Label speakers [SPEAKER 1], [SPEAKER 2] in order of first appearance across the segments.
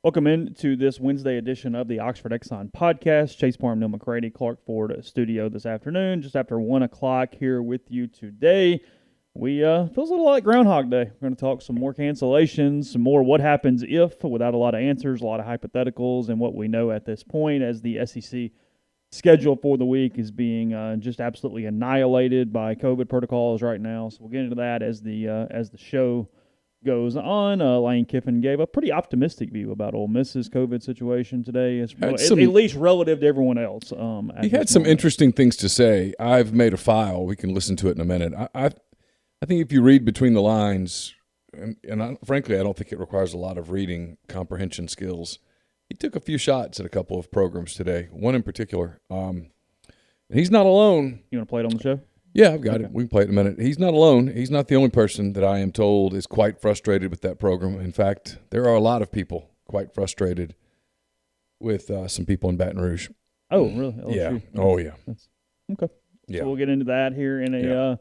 [SPEAKER 1] Welcome into this Wednesday edition of the Oxford Exxon Podcast. Chase Parham, Neal, McCready, Clark Ford studio this afternoon, just after 1 o'clock here with you today. We feels a little like Groundhog Day. We're going to talk some more cancellations, some more what happens if, without a lot of answers, a lot of hypotheticals, and what we know at this point as the SEC schedule for the week is being just absolutely annihilated by COVID protocols right now. So we'll get into that as the show goes on. Lane Kiffin gave a pretty optimistic view about Ole Miss's COVID situation today, at least relative to everyone else.
[SPEAKER 2] He had some interesting things to say. I've made a file. We can listen to it in a minute. I think if you read between the lines, frankly, I don't think it requires a lot of reading comprehension skills. He took a few shots at a couple of programs today, one in particular. And he's not alone.
[SPEAKER 1] You want to play it on the show?
[SPEAKER 2] Yeah, I've got it. We can play it in a minute. He's not alone. He's not the only person that I am told is quite frustrated with that program. In fact, there are a lot of people quite frustrated with some people in Baton Rouge.
[SPEAKER 1] Oh, really? LSU.
[SPEAKER 2] Yeah. Oh, yeah.
[SPEAKER 1] Okay.
[SPEAKER 2] Yeah.
[SPEAKER 1] So we'll get into that here in a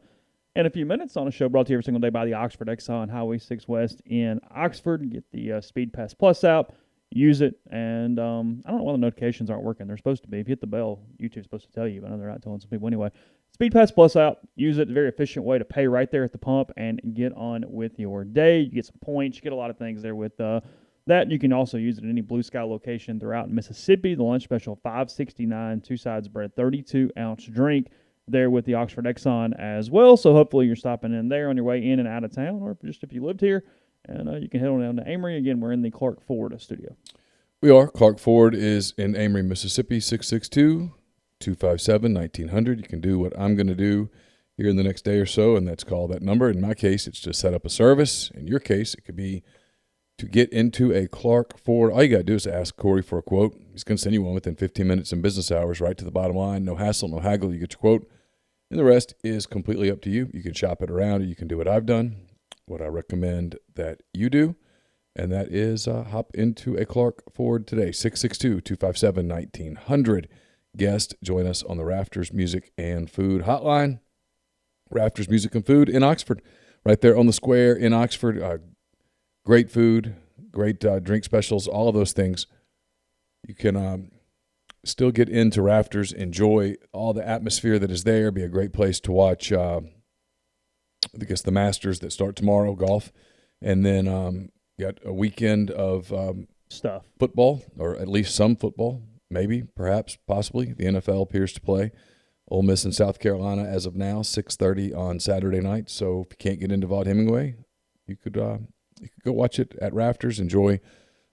[SPEAKER 1] few minutes on a show brought to you every single day by the Oxford Exxon, Highway 6 West in Oxford. Get the Speed Pass Plus app. Use it, and I don't know why the notifications aren't working. They're supposed to be. If you hit the bell, YouTube's supposed to tell you, but I know they're not telling some people anyway. Speed Pass Plus out. Use it. It's a very efficient way to pay right there at the pump and get on with your day. You get some points. You get a lot of things there with that. You can also use it at any Blue Sky location throughout Mississippi. The lunch special, $5.69, two sides bread, 32-ounce drink there with the Oxford Exxon as well. So hopefully you're stopping in there on your way in and out of town, or just if you lived here. And you can head on down to Amory. Again, we're in the Clark Ford studio.
[SPEAKER 2] We are. Clark Ford is in Amory, Mississippi, 662-257-1900. You can do what I'm going to do here in the next day or so, and that's call that number. In my case, it's to set up a service. In your case, it could be to get into a Clark Ford. All you got to do is ask Corey for a quote. He's going to send you one within 15 minutes in business hours, right to the bottom line. No hassle, no haggle. You get your quote, and the rest is completely up to you. You can shop it around, or you can do what I've done. What I recommend that you do, and that is hop into a Clark Ford today, 662-257-1900. Guest, join us on the Rafters Music and Food Hotline. Rafters Music and Food in Oxford, right there on the square in Oxford. Great food, great drink specials, all of those things. You can still get into Rafters, enjoy all the atmosphere that is there, be a great place to watch I guess the Masters that start tomorrow, golf, and then got a weekend of
[SPEAKER 1] stuff,
[SPEAKER 2] football, or at least some football, maybe, perhaps, possibly. The NFL appears to play. Ole Miss in South Carolina as of now, 6:30 on Saturday night. So if you can't get into Vaught-Hemingway, you could go watch it at Rafters, enjoy a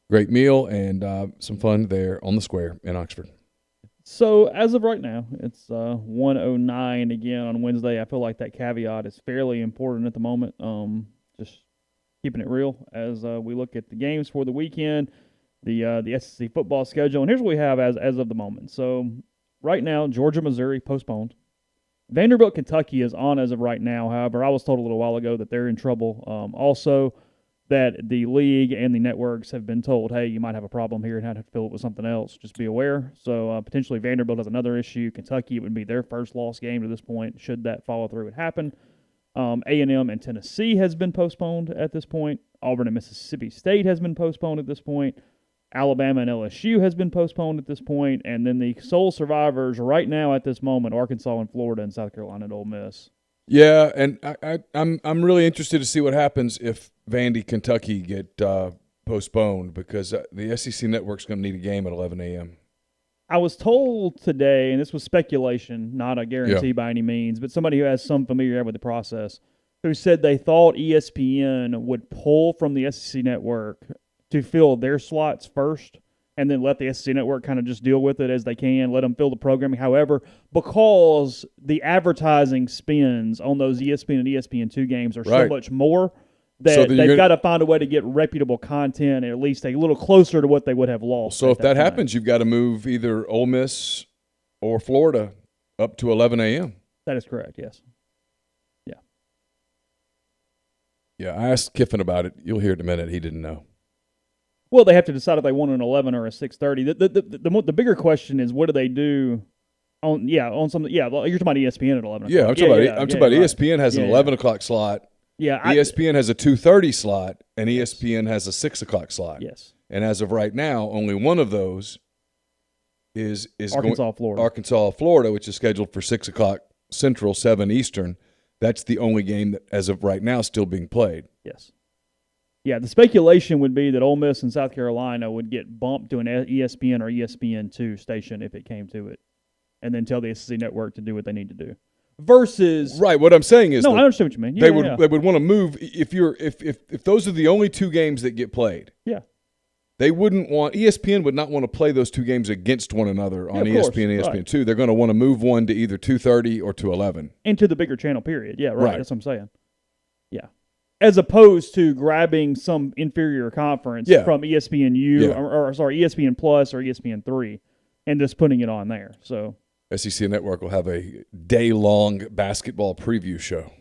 [SPEAKER 2] great meal and some fun there on the square in Oxford.
[SPEAKER 1] So as of right now, it's 1:09 again on Wednesday. I feel like that caveat is fairly important at the moment. Just keeping it real as we look at the games for the weekend, the SEC football schedule, and here's what we have as of the moment. So right now, Georgia, Missouri postponed. Vanderbilt, Kentucky is on as of right now. However, I was told a little while ago that they're in trouble. Also, that the league and the networks have been told, hey, you might have a problem here and have to fill it with something else. Just be aware. So potentially Vanderbilt has another issue. Kentucky, it would be their first lost game to this point should that follow through and happen. A&M and Tennessee has been postponed at this point. Auburn and Mississippi State has been postponed at this point. Alabama and LSU has been postponed at this point. And then the sole survivors right now at this moment, Arkansas and Florida and South Carolina and Ole Miss.
[SPEAKER 2] Yeah, and I'm really interested to see what happens if Vandy, Kentucky get postponed because the SEC Network's going to need a game at 11 a.m.
[SPEAKER 1] I was told today, and this was speculation, not a guarantee by any means, but somebody who has some familiarity with the process, who said they thought ESPN would pull from the SEC Network to fill their slots first and then let the SEC Network kind of just deal with it as they can, let them fill the programming. However, because the advertising spends on those ESPN and ESPN2 games are so much more that they've got to find a way to get reputable content at least a little closer to what they would have lost.
[SPEAKER 2] So if that happens, you've got to move either Ole Miss or Florida up to 11 a.m.
[SPEAKER 1] That is correct, yes. Yeah.
[SPEAKER 2] Yeah, I asked Kiffin about it. You'll hear it in a minute. He didn't know.
[SPEAKER 1] Well, they have to decide if they want an 11 or a 6:30. The bigger question is, what do they do on something? Yeah, well, you're talking about ESPN at 11 o'clock.
[SPEAKER 2] Yeah, I'm talking about ESPN has an 11 o'clock slot.
[SPEAKER 1] Yeah,
[SPEAKER 2] ESPN has a 2:30 slot, and ESPN has a 6 o'clock slot.
[SPEAKER 1] Yes.
[SPEAKER 2] And as of right now, only one of those is
[SPEAKER 1] Arkansas,
[SPEAKER 2] Florida, which is scheduled for 6 o'clock Central, 7 Eastern. That's the only game that, as of right now, still being played.
[SPEAKER 1] Yes. Yeah, the speculation would be that Ole Miss and South Carolina would get bumped to an ESPN or ESPN2 station if it came to it, and then tell the SEC network to do what they need to do. Versus,
[SPEAKER 2] right? What I'm saying is,
[SPEAKER 1] I understand what you mean.
[SPEAKER 2] They would want to move if those are the only 2 games that get played.
[SPEAKER 1] Yeah,
[SPEAKER 2] they wouldn't want ESPN would not want to play those 2 games against one another on ESPN and ESPN2. Right. They're going to want to move one to either 2:30 or to 11
[SPEAKER 1] into the bigger channel. Period. Yeah, right. That's what I'm saying. Yeah. As opposed to grabbing some inferior conference from ESPNU or ESPN Plus or ESPN3 and just putting it on there. So
[SPEAKER 2] SEC Network will have a day-long basketball preview show.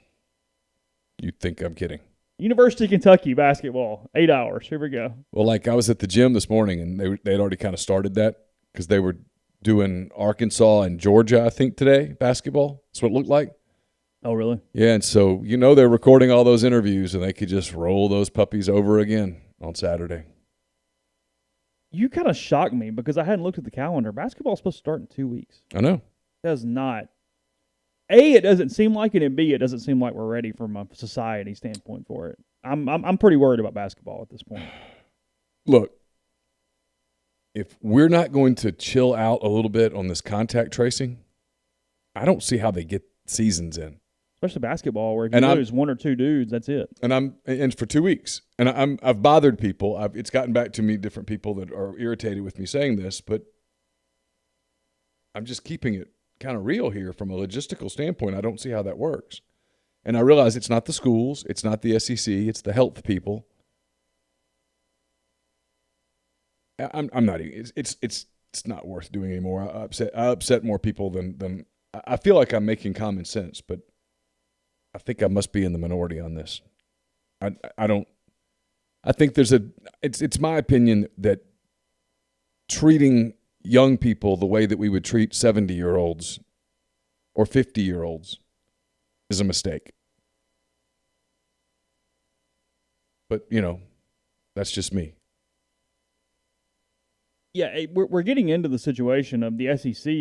[SPEAKER 2] You'd think I'm kidding.
[SPEAKER 1] University of Kentucky basketball, 8 hours. Here we go.
[SPEAKER 2] Well, like I was at the gym this morning, and they'd already kind of started that because they were doing Arkansas and Georgia, I think, today, basketball. That's what it looked like.
[SPEAKER 1] Oh, really?
[SPEAKER 2] Yeah, and so, they're recording all those interviews, and they could just roll those puppies over again on Saturday.
[SPEAKER 1] You kind of shocked me because I hadn't looked at the calendar. Basketball's supposed to start in 2 weeks.
[SPEAKER 2] I know.
[SPEAKER 1] It does not. A, it doesn't seem like it, and B, it doesn't seem like we're ready from a society standpoint for it. I'm pretty worried about basketball at this point.
[SPEAKER 2] Look, if we're not going to chill out a little bit on this contact tracing, I don't see how they get seasons in.
[SPEAKER 1] Especially basketball, where if you lose 1 or 2 dudes, that's it.
[SPEAKER 2] And for 2 weeks, and I've bothered people. It's gotten back to me, different people that are irritated with me saying this, but I'm just keeping it kind of real here from a logistical standpoint. I don't see how that works, and I realize it's not the schools, it's not the SEC, it's the health people. I'm not even. It's not worth doing anymore. I upset more people than I feel like I'm making common sense, but I think I must be in the minority on this. I don't. I think it's my opinion that treating young people the way that we would treat 70-year-olds or 50-year-olds is a mistake. But, that's just me.
[SPEAKER 1] Yeah, we're getting into the situation of the SEC.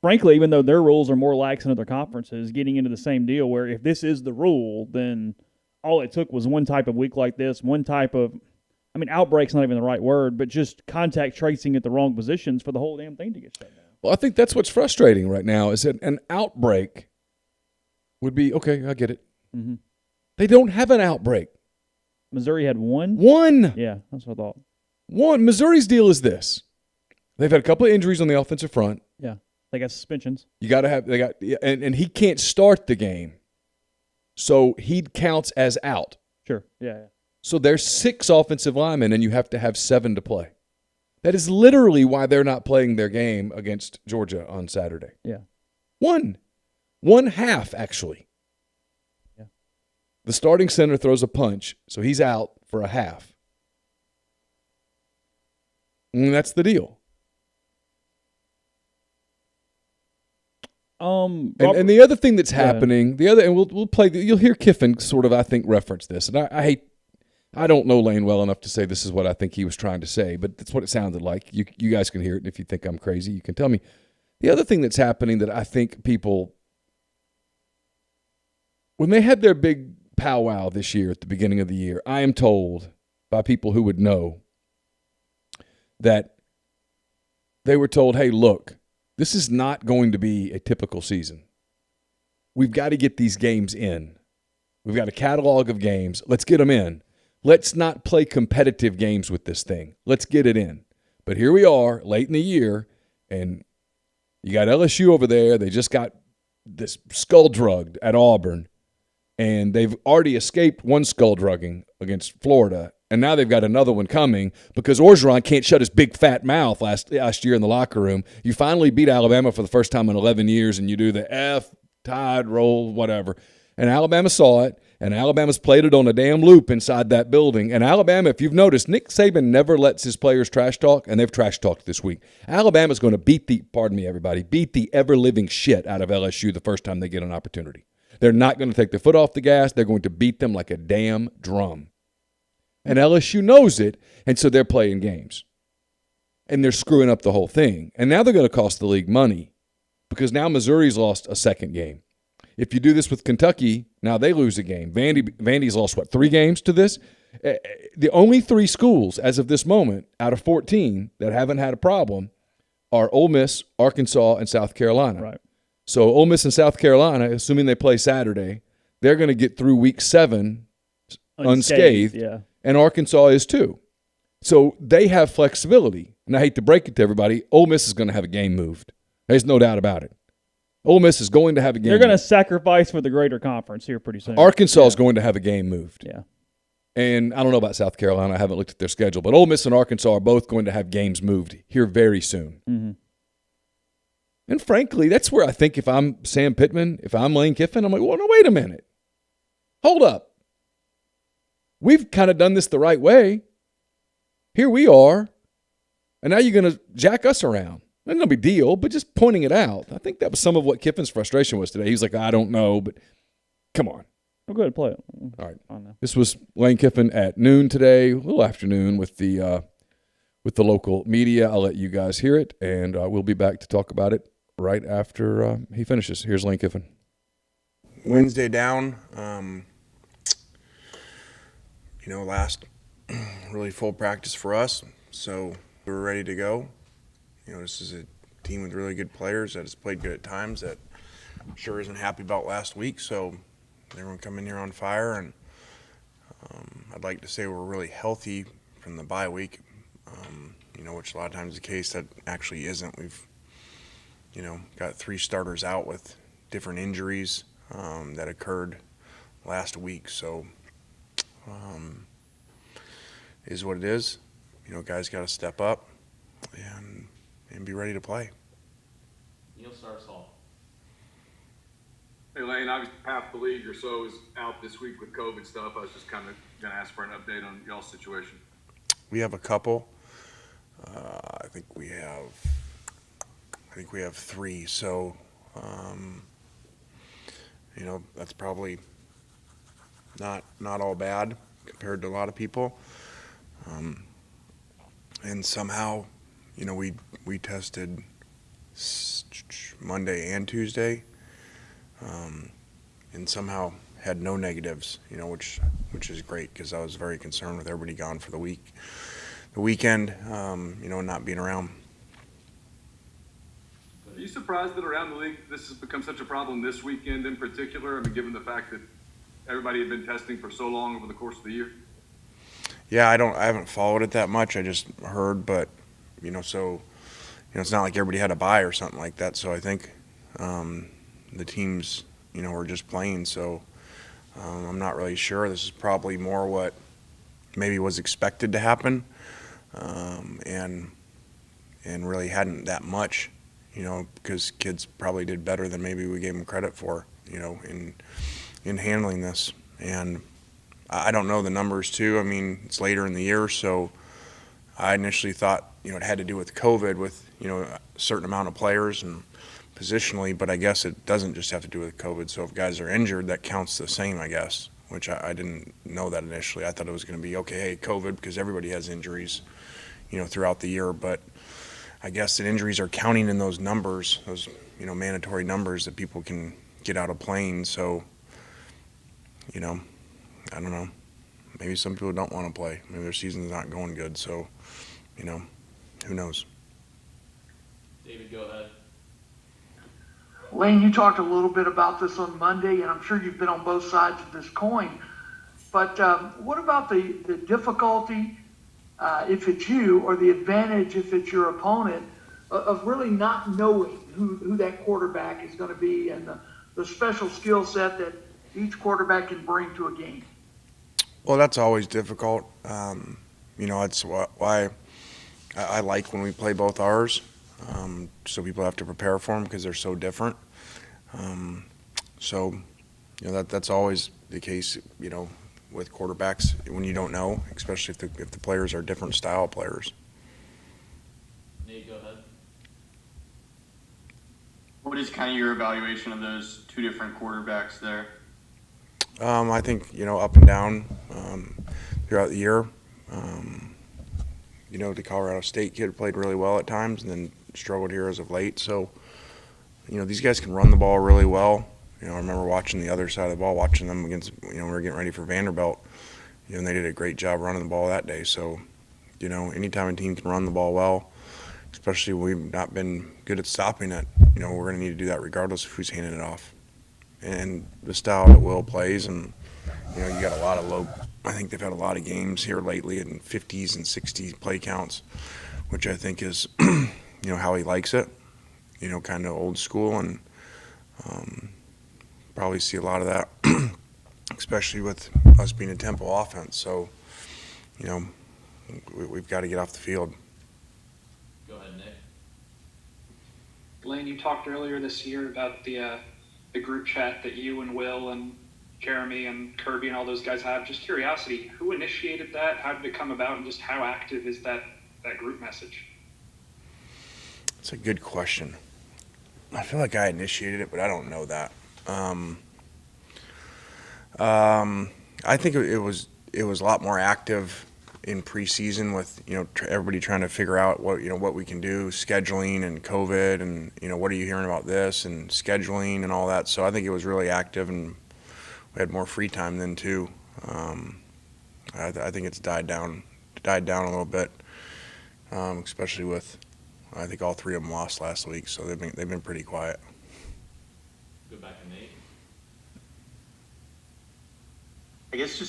[SPEAKER 1] Frankly, even though their rules are more lax than other conferences, getting into the same deal where if this is the rule, then all it took was one type of week like this, one type of, outbreak's not even the right word, but just contact tracing at the wrong positions for the whole damn thing to get shut down.
[SPEAKER 2] Well, I think that's what's frustrating right now is that an outbreak would be, okay, I get it.
[SPEAKER 1] Mm-hmm.
[SPEAKER 2] They don't have an outbreak.
[SPEAKER 1] Missouri had one?
[SPEAKER 2] One.
[SPEAKER 1] Yeah, that's what I thought.
[SPEAKER 2] One. Missouri's deal is this. They've had a couple of injuries on the offensive front.
[SPEAKER 1] Yeah. They got suspensions.
[SPEAKER 2] And he can't start the game. So he counts as out.
[SPEAKER 1] Sure. Yeah.
[SPEAKER 2] So there's 6 offensive linemen and you have to have 7 to play. That is literally why they're not playing their game against Georgia on Saturday.
[SPEAKER 1] Yeah.
[SPEAKER 2] One half, actually.
[SPEAKER 1] Yeah.
[SPEAKER 2] The starting center throws a punch, so he's out for a half. And that's the deal. And the other thing that's happening, we'll play. You'll hear Kiffin sort of, I think, reference this, and I don't know Lane well enough to say this is what I think he was trying to say, but that's what it sounded like. You guys can hear it, and if you think I'm crazy, you can tell me. The other thing that's happening that I think people, when they had their big powwow this year at the beginning of the year, I am told by people who would know that they were told, hey, look, this is not going to be a typical season. We've got to get these games in. We've got a catalog of games. Let's get them in. Let's not play competitive games with this thing. Let's get it in. But here we are, late in the year, and you got LSU over there. They just got this skull drugged at Auburn, and they've already escaped one skull drugging against Florida, and now they've got another one coming because Orgeron can't shut his big fat mouth last year in the locker room. You finally beat Alabama for the first time in 11 years, and you do the tide roll, whatever. And Alabama saw it, and Alabama's played it on a damn loop inside that building. And Alabama, if you've noticed, Nick Saban never lets his players trash talk, and they've trash talked this week. Alabama's going to beat the ever-living shit out of LSU the first time they get an opportunity. They're not going to take their foot off the gas. They're going to beat them like a damn drum. And LSU knows it, and so they're playing games. And they're screwing up the whole thing. And now they're going to cost the league money because now Missouri's lost a second game. If you do this with Kentucky, now they lose a game. Vandy's lost, 3 games to this? The only 3 schools as of this moment out of 14 that haven't had a problem are Ole Miss, Arkansas, and South Carolina.
[SPEAKER 1] Right.
[SPEAKER 2] So Ole Miss and South Carolina, assuming they play Saturday, they're going to get through week 7 unscathed,
[SPEAKER 1] yeah.
[SPEAKER 2] And Arkansas is too. So they have flexibility. And I hate to break it to everybody, Ole Miss is going to have a game moved. There's no doubt about it. Ole Miss is going to have a game.
[SPEAKER 1] They're going to sacrifice for the greater conference here pretty soon.
[SPEAKER 2] Arkansas is going to have a game moved.
[SPEAKER 1] Yeah.
[SPEAKER 2] And I don't know about South Carolina. I haven't looked at their schedule. But Ole Miss and Arkansas are both going to have games moved here very soon.
[SPEAKER 1] Mm-hmm.
[SPEAKER 2] And frankly, that's where I think if I'm Sam Pittman, if I'm Lane Kiffin, I'm like, well, no, wait a minute. Hold up. We've kind of done this the right way. Here we are. And now you're going to jack us around. It's no big deal, but just pointing it out. I think that was some of what Kiffin's frustration was today. He's like, I don't know, but come on.
[SPEAKER 1] I'll go ahead and play it.
[SPEAKER 2] All right. This was Lane Kiffin at noon today, a little afternoon with the local media. I'll let you guys hear it, and we'll be back to talk about it right after he finishes. Here's Lane Kiffin.
[SPEAKER 3] Wednesday down. Last really full practice for us, so we were ready to go. This is a team with really good players that has played good at times that I'm sure isn't happy about last week, so they're going to come in here on fire, and I'd like to say we're really healthy from the bye week, which a lot of times is the case that actually isn't. We've, got 3 starters out with different injuries that occurred last week, so is what it is. Guys got to step up and be ready to play.
[SPEAKER 4] Neal starts off.
[SPEAKER 5] Hey, Lane, obviously half the league or so is out this week with COVID stuff. I was just kind of going to ask for an update on y'all's situation.
[SPEAKER 3] We have a couple. I think we have 3. So, that's probably not all bad compared to a lot of people. And somehow, we tested Monday and Tuesday, and somehow had no negatives, which is great because I was very concerned with everybody gone for the weekend, not being around.
[SPEAKER 5] Are you surprised that around the league this has become such a problem this weekend in particular? given the fact that everybody had been testing for so long over the course of the year?
[SPEAKER 3] Yeah, I haven't followed it that much. I just heard, but it's not like everybody had a bye or something like that. So I think the teams, were just playing. So I'm not really sure. This is probably more what maybe was expected to happen, and really hadn't that much, because kids probably did better than maybe we gave them credit for, in handling this. And I don't know the numbers too. It's later in the year, so I initially thought, it had to do with COVID with, a certain amount of players and positionally, but I guess it doesn't just have to do with COVID. So if guys are injured, that counts the same, I guess, which I didn't know that initially. I thought it was going to be, okay, hey, COVID, because everybody has injuries, throughout the year. But I guess that injuries are counting in those numbers, those, mandatory numbers that people can get out of playing. So, I don't know. Maybe some people don't want to play. Maybe their season's not going good. So, who knows?
[SPEAKER 4] David, go ahead.
[SPEAKER 6] Lane, you talked a little bit about this on Monday, and I'm sure you've been on both sides of this coin. But what about the difficulty, if it's you, or the advantage if it's your opponent, of really not knowing who that quarterback is going to be and the special skill set that each quarterback can bring to a game?
[SPEAKER 3] Well, that's always difficult. That's why I like when we play both ours. So people have to prepare for them because they're so different. That's always the case, with quarterbacks when you don't know, especially if the players are different style players.
[SPEAKER 4] Nate, go ahead.
[SPEAKER 7] What is kind of your evaluation of those 2 different quarterbacks there?
[SPEAKER 3] I think, up and down throughout the year. The Colorado State kid played really well at times and then struggled here as of late. So, these guys can run the ball really well. I remember watching the other side of the ball, watching them against, we were getting ready for Vanderbilt, and they did a great job running the ball that day. So, anytime a team can run the ball well, especially when we've not been good at stopping it, we're going to need to do that regardless of who's handing it off. And the style that Will plays, and, you got a lot of I think they've had a lot of games here lately in 50s and 60s play counts, which I think is, how he likes it, kind of old school, and probably see a lot of that, especially with us being a tempo offense. So, we've got to get off the field.
[SPEAKER 4] Go ahead, Nick.
[SPEAKER 7] Lane, you talked earlier this year about the group chat that you and Will and Jeremy and Kirby and all those guys have. Just curiosity, who initiated that? How did it come about? And just how active is that group message?
[SPEAKER 3] It's a good question. I feel like I initiated it, but I don't know that. I think it was a lot more active in preseason with everybody trying to figure out what we can do, scheduling and COVID, and what are you hearing about this and scheduling and all that. So I think it was really active, and we had more free time then too. I think it's died down a little bit, especially with I think all three of them lost last week, so they've been pretty quiet.
[SPEAKER 4] Go back to Nate.
[SPEAKER 8] I guess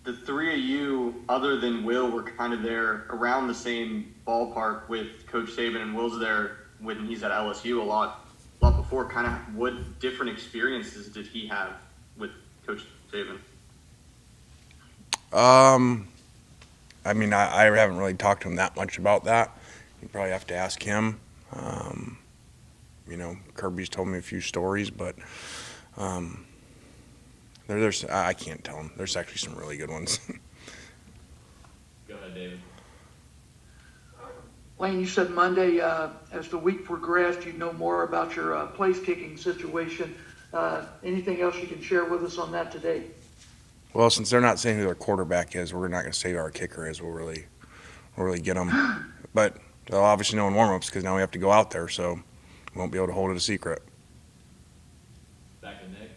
[SPEAKER 8] the three of you, other than Will, were kind of there around the same ballpark with Coach Saban, and Will's there when he's at LSU a lot before. Kind of what different experiences did he have with Coach Saban?
[SPEAKER 3] I haven't really talked to him that much about that. You probably have to ask him. Kirby's told me a few stories, but there's I can't tell him. There's actually some really good ones.
[SPEAKER 4] Go ahead, David.
[SPEAKER 6] Lane, you said Monday, as the week progressed, you'd know more about your place-kicking situation. Anything else you can share with us on that today?
[SPEAKER 3] Well, since they're not saying who their quarterback is, we're not going to say who our kicker is. We'll really get them. But they'll obviously know in warm-ups because now we have to go out there, so we won't be able to hold it a secret.
[SPEAKER 4] Back to Nick.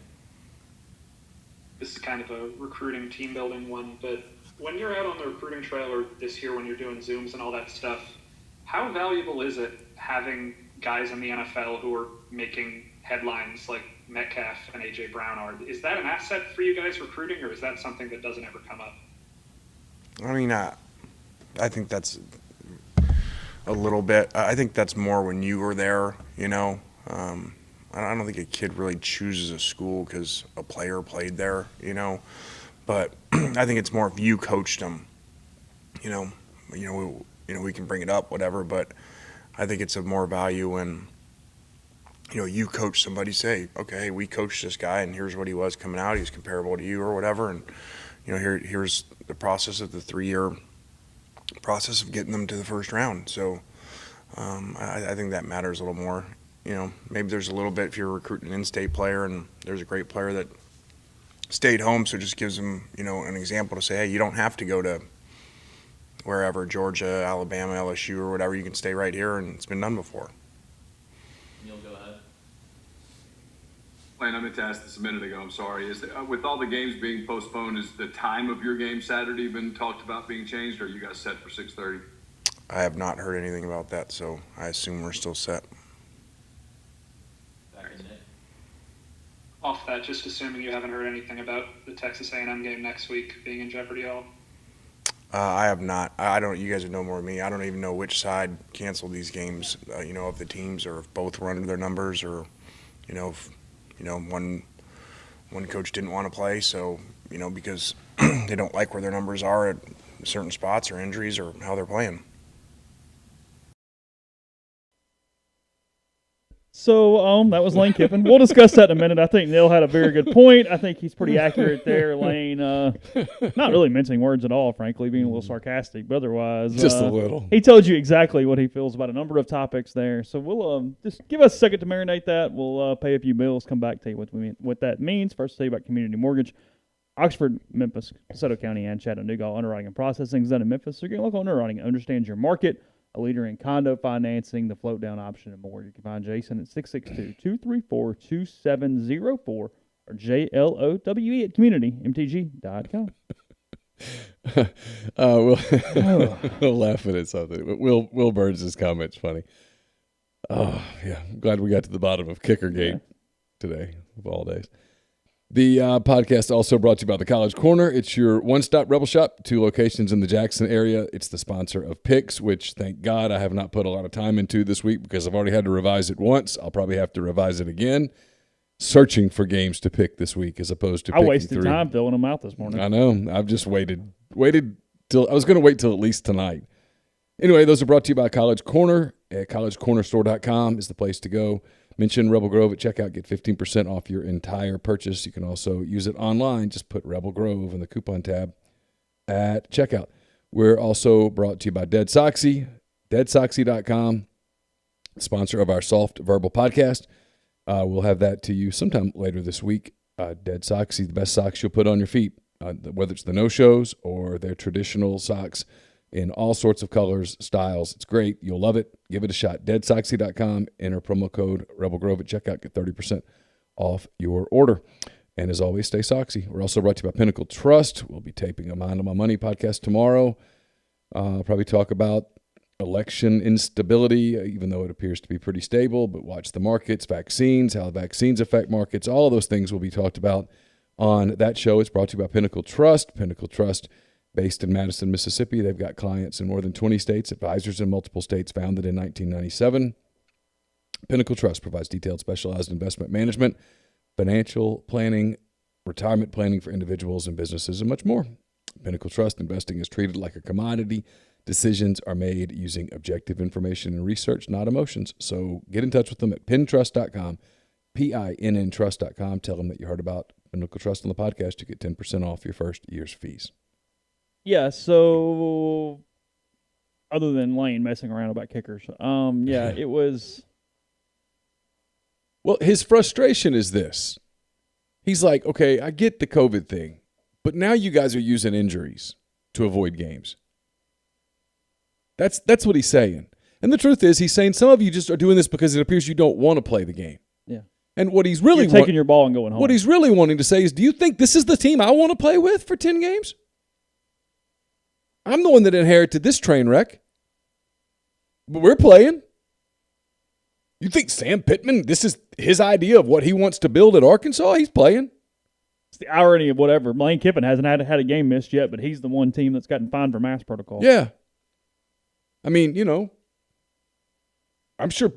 [SPEAKER 7] This is kind of a recruiting team building one, but when you're out on the recruiting trail or this year when you're doing Zooms and all that stuff, how valuable is it having guys in the NFL who are making headlines like Metcalf and A.J. Brown are? Is that an asset for you guys recruiting, or is that something that doesn't ever come up?
[SPEAKER 3] I think that's a little bit. I think that's more when you were there, I don't think a kid really chooses a school because a player played there, But I think it's more if you coached them, we can bring it up, whatever. But I think it's of more value when, you coach somebody, say, okay, we coached this guy, and here's what he was coming out. He's comparable to you or whatever, and here's the process of the 3-year process of getting them to the first round. So I think that matters a little more. Maybe there's a little bit if you're recruiting an in-state player and there's a great player that stayed home, so it just gives them, an example to say, hey, you don't have to go to wherever, Georgia, Alabama, LSU, or whatever. You can stay right here, and it's been done before.
[SPEAKER 4] Neal, go ahead.
[SPEAKER 5] Lane, I meant to ask this a minute ago. I'm sorry. With all the games being postponed, is the time of your game Saturday been talked about being changed, or are you guys set for 6:30?
[SPEAKER 3] I have not heard anything about that, so I assume we're still set.
[SPEAKER 4] Back to Nick.
[SPEAKER 7] Off that, just assuming you haven't heard anything about the Texas A&M game next week being in jeopardy at all.
[SPEAKER 3] I have not. I don't. You guys would know more than me. I don't even know which side canceled these games. Of the teams, or if both were under their numbers, or if one coach didn't want to play. So because they don't like where their numbers are at certain spots, or injuries, or how they're playing.
[SPEAKER 1] So that was Lane Kiffin. We'll discuss that in a minute. I think Neal had a very good point. I think he's pretty accurate there. Lane, not really mincing words at all, frankly, being a little sarcastic, but otherwise,
[SPEAKER 2] Just a little.
[SPEAKER 1] He told you exactly what he feels about a number of topics there. So we'll just give us a second to marinate that. We'll pay a few bills, come back, tell you what that means. First, tell you about community mortgage. Oxford, Memphis, DeSoto County, and Chattanooga. All underwriting and processing is done in Memphis. So you're getting local underwriting, understands your market. A leader in condo financing, the float down option, and more. You can find Jason at 662-234-2704 or JLOWE at communitymtg.com.
[SPEAKER 2] We'll laugh at something. But Will Burns' comment's funny. Oh, yeah. I'm glad we got to the bottom of Kickergate today, of all days. The podcast also brought to you by the College Corner. It's your one-stop Rebel shop, 2 locations in the Jackson area. It's the sponsor of Picks, which, thank God, I have not put a lot of time into this week because I've already had to revise it once. I'll probably have to revise it again. Searching for games to pick this week as opposed to picking 3.
[SPEAKER 1] I wasted time filling them out this morning.
[SPEAKER 2] I know. I've just waited till I was going to wait till at least tonight. Anyway, those are brought to you by College Corner. collegecornerstore.com is the place to go. Mention Rebel Grove at checkout. Get 15% off your entire purchase. You can also use it online. Just put Rebel Grove in the coupon tab at checkout. We're also brought to you by Dead Soxy, deadsoxy.com, sponsor of our Soft Verbal podcast. We'll have that to you sometime later this week. Dead Soxy, the best socks you'll put on your feet, whether it's the no-shows or their traditional socks in all sorts of colors, styles. It's great. You'll love it. Give it a shot. DeadSoxy.com. Enter promo code Rebel Grove at checkout. Get 30% off your order. And as always, stay Soxy. We're also brought to you by Pinnacle Trust. We'll be taping a Mind on My Money podcast tomorrow. Probably talk about election instability, even though it appears to be pretty stable. But watch the markets, vaccines, how vaccines affect markets. All of those things will be talked about on that show. It's brought to you by Pinnacle Trust. Pinnacle Trust, based in Madison, Mississippi. They've got clients in more than 20 states, advisors in multiple states, founded in 1997. Pinnacle Trust provides detailed specialized investment management, financial planning, retirement planning for individuals and businesses, and much more. Pinnacle Trust investing is treated like a commodity. Decisions are made using objective information and research, not emotions. So get in touch with them at pintrust.com, PINN trust.com. Tell them that you heard about Pinnacle Trust on the podcast. You get 10% off your first year's fees.
[SPEAKER 1] Yeah, so other than Lane messing around about kickers, it was.
[SPEAKER 2] Well, his frustration is this. He's like, okay, I get the COVID thing, but now you guys are using injuries to avoid games. That's what he's saying. And the truth is, he's saying some of you just are doing this because it appears you don't want to play the game.
[SPEAKER 1] Yeah.
[SPEAKER 2] And what he's really
[SPEAKER 1] taking your ball and going home.
[SPEAKER 2] What he's really wanting to say is, do you think this is the team I want to play with for 10 games? I'm the one that inherited this train wreck. But we're playing. You think Sam Pittman, this is his idea of what he wants to build at Arkansas? He's playing.
[SPEAKER 1] It's the irony of whatever. Lane Kiffin hasn't had a game missed yet, but he's the one team that's gotten fined for mask protocol.
[SPEAKER 2] Yeah. I mean, I'm sure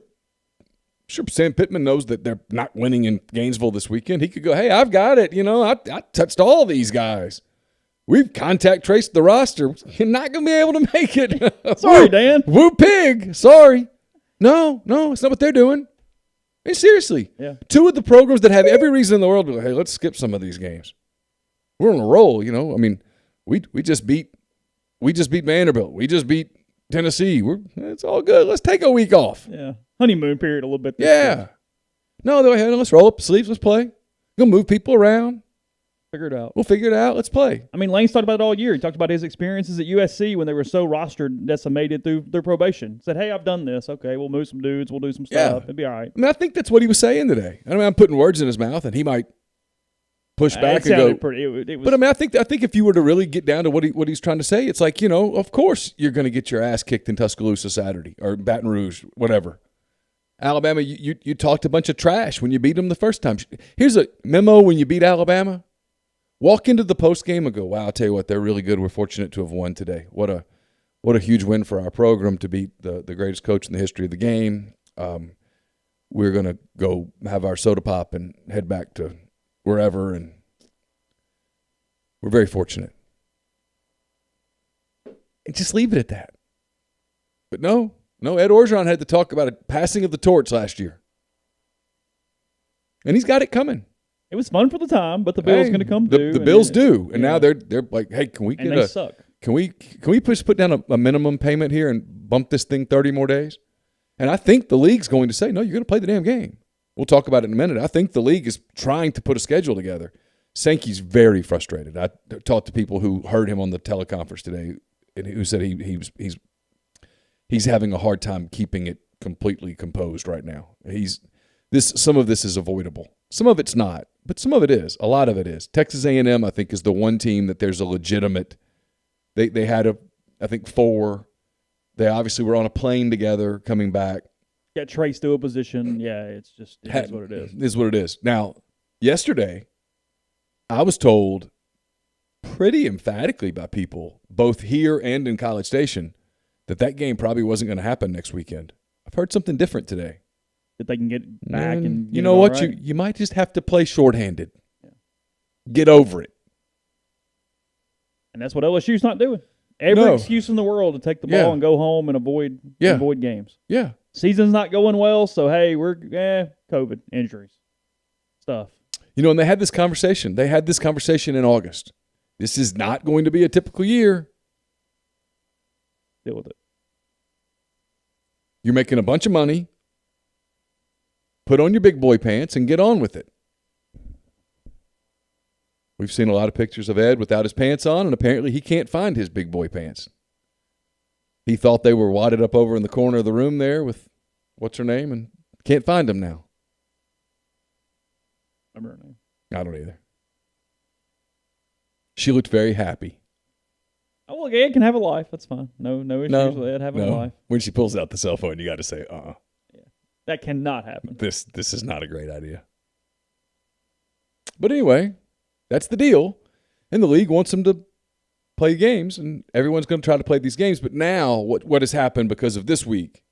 [SPEAKER 2] Sam Pittman knows that they're not winning in Gainesville this weekend. He could go, hey, I've got it. I touched all these guys. We've contact traced the roster. You're not going to be able to make it.
[SPEAKER 1] Sorry, Dan.
[SPEAKER 2] Woo pig. Sorry. No, it's not what they're doing. I mean, seriously.
[SPEAKER 1] Yeah.
[SPEAKER 2] 2 of the programs that have every reason in the world to go, hey, let's skip some of these games. We're on a roll, I mean, we just beat Vanderbilt. We just beat Tennessee. It's all good. Let's take a week off.
[SPEAKER 1] Yeah. Honeymoon period a little bit.
[SPEAKER 2] Yeah. No, go ahead. Let's roll up the sleeves. Let's play. We'll move people around.
[SPEAKER 1] Figure it out.
[SPEAKER 2] We'll figure it out. Let's play.
[SPEAKER 1] I mean, Lane's talked about it all year. He talked about his experiences at USC when they were so rostered, decimated through their probation. Said, hey, I've done this. Okay, we'll move some dudes. We'll do some stuff. It'll be all right.
[SPEAKER 2] I mean, I think that's what he was saying today. I mean, I'm putting words in his mouth, and he might push back and go.
[SPEAKER 1] It was,
[SPEAKER 2] but I mean, I think if you were to really get down to what he's trying to say, it's like, of course you're going to get your ass kicked in Tuscaloosa Saturday or Baton Rouge, whatever. Alabama, you talked a bunch of trash when you beat them the first time. Here's a memo when you beat Alabama. Walk into the post game and go, wow, I'll tell you what, they're really good. We're fortunate to have won today. What a huge win for our program to beat the greatest coach in the history of the game. We're going to go have our soda pop and head back to wherever, and we're very fortunate. And just leave it at that. But no, Ed Orgeron had to talk about a passing of the torch last year. And he's got it coming.
[SPEAKER 1] It was fun for the time, but the Bills going to come due.
[SPEAKER 2] The Bills do. And now they're like, hey, can we get
[SPEAKER 1] and they suck.
[SPEAKER 2] Can we put down a minimum payment here and bump this thing 30 more days? And I think the league's going to say, no, you're going to play the damn game. We'll talk about it in a minute. I think the league is trying to put a schedule together. Sankey's very frustrated. I talked to people who heard him on the teleconference today and who said he's having a hard time keeping it completely composed right now. Some of this is avoidable. Some of it's not, but some of it is. A lot of it is. Texas A&M, I think, is the one team that there's a legitimate – they had, I think, 4. They obviously were on a plane together coming back.
[SPEAKER 1] Got traced to a position. Yeah, it is what it is.
[SPEAKER 2] It is what it is. Now, yesterday, I was told pretty emphatically by people, both here and in College Station, that game probably wasn't going to happen next weekend. I've heard something different today.
[SPEAKER 1] That they can get back and
[SPEAKER 2] you know what?
[SPEAKER 1] Right.
[SPEAKER 2] You might just have to play shorthanded. Yeah. Get over it.
[SPEAKER 1] And that's what LSU's not doing. Every excuse in the world to take the ball and go home and avoid games.
[SPEAKER 2] Yeah.
[SPEAKER 1] Season's not going well, so hey, we're COVID injuries stuff.
[SPEAKER 2] And they had this conversation. They had this conversation in August. This is not going to be a typical year.
[SPEAKER 1] Deal with it.
[SPEAKER 2] You're making a bunch of money. Put on your big boy pants and get on with it. We've seen a lot of pictures of Ed without his pants on, and apparently he can't find his big boy pants. He thought they were wadded up over in the corner of the room there with what's her name, and can't find them now.
[SPEAKER 1] Remember her name?
[SPEAKER 2] I don't either. She looked very happy.
[SPEAKER 1] Oh, look, Ed can have a life. That's fine. No issues with Ed having a life.
[SPEAKER 2] When she pulls out the cell phone, you got to say, Yeah.
[SPEAKER 1] That cannot happen.
[SPEAKER 2] This is not a great idea. But anyway, that's the deal. And the league wants them to play games, and everyone's going to try to play these games. But now what has happened because of this week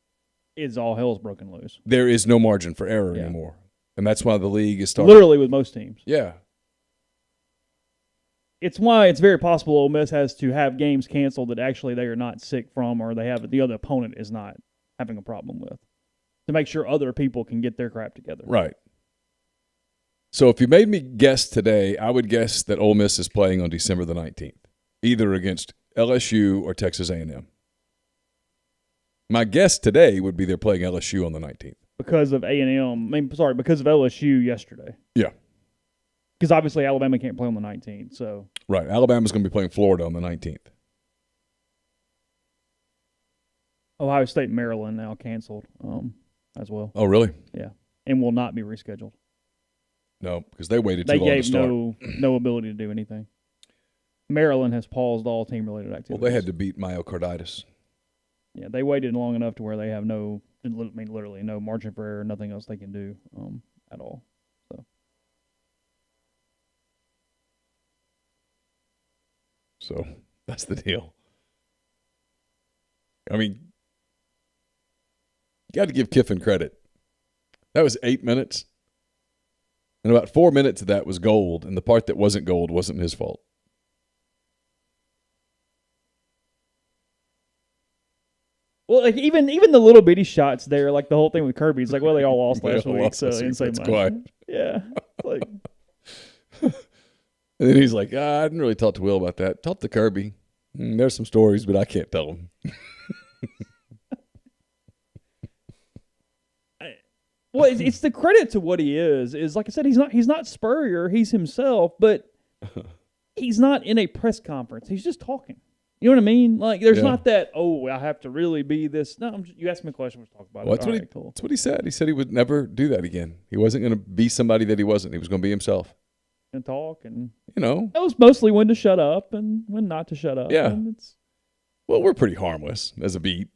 [SPEAKER 1] is all hell's broken loose.
[SPEAKER 2] There is no margin for error anymore. And that's why the league is starting.
[SPEAKER 1] Literally with most teams.
[SPEAKER 2] Yeah.
[SPEAKER 1] It's why it's very possible Ole Miss has to have games canceled that actually they are not sick from, or they have the other opponent is not having a problem with, to make sure other people can get their crap together.
[SPEAKER 2] Right. So if you made me guess today, I would guess that Ole Miss is playing on December the 19th, either against LSU or Texas A&M. My guess today would be they're playing LSU on the 19th.
[SPEAKER 1] Because of A&M. Because of LSU yesterday.
[SPEAKER 2] Yeah.
[SPEAKER 1] Because obviously Alabama can't play on the 19th. So
[SPEAKER 2] right. Alabama's going to be playing Florida on the 19th.
[SPEAKER 1] Ohio State and Maryland now canceled as well.
[SPEAKER 2] Oh, really?
[SPEAKER 1] Yeah. And will not be rescheduled.
[SPEAKER 2] No, because they waited too long to start.
[SPEAKER 1] They gave no ability to do anything. Maryland has paused all team-related activities.
[SPEAKER 2] Well, they had to beat myocarditis.
[SPEAKER 1] Yeah, they waited long enough to where they have literally no margin for error, nothing else they can do at all.
[SPEAKER 2] So that's the deal. I mean, you got to give Kiffin credit. That was 8 minutes. And about 4 minutes of that was gold, and the part that wasn't gold wasn't his fault.
[SPEAKER 1] Well, like even the little bitty shots there, like the whole thing with Kirby, it's like, well, they all lost last week, so didn't say much.
[SPEAKER 2] Quiet.
[SPEAKER 1] Yeah. Like.
[SPEAKER 2] And then he's like, I didn't really talk to Will about that. Talk to Kirby. There's some stories, but I can't tell them.
[SPEAKER 1] Well, it's the credit to what he is. Is like I said, he's not Spurrier. He's himself, but he's not in a press conference. He's just talking. You know what I mean? Like there's not that. Oh, I have to really be this. No, you asked me a question. Let's talk about it.
[SPEAKER 2] That's what he said. He said he would never do that again. He wasn't going to be somebody that he wasn't. He was going to be himself.
[SPEAKER 1] And talk and
[SPEAKER 2] that
[SPEAKER 1] was mostly when to shut up and when not to shut up.
[SPEAKER 2] Yeah. Well, we're pretty harmless as a beat.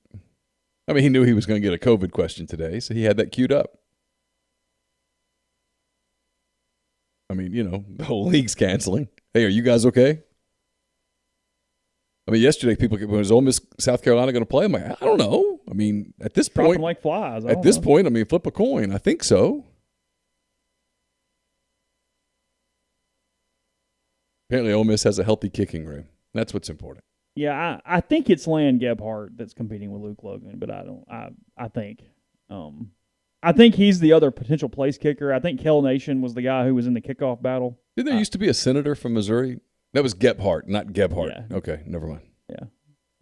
[SPEAKER 2] I mean, he knew he was going to get a COVID question today, so he had that queued up. I mean, the whole league's canceling. Hey, are you guys okay? I mean, yesterday was Ole Miss, South Carolina going to play? I'm like, I don't know. I mean, at this point,
[SPEAKER 1] dropping like flies.
[SPEAKER 2] At this point, I mean, flip a coin. I think so. Apparently, Ole Miss has a healthy kicking room. That's what's important.
[SPEAKER 1] Yeah, I think it's Lan Gebhardt that's competing with Luke Logan, but I think. I think he's the other potential place kicker. I think Kel Nation was the guy who was in the kickoff battle.
[SPEAKER 2] Didn't there used to be a senator from Missouri? That was Gebhardt, not Gebhardt.
[SPEAKER 1] Yeah.
[SPEAKER 2] Okay, never mind.
[SPEAKER 1] Yeah.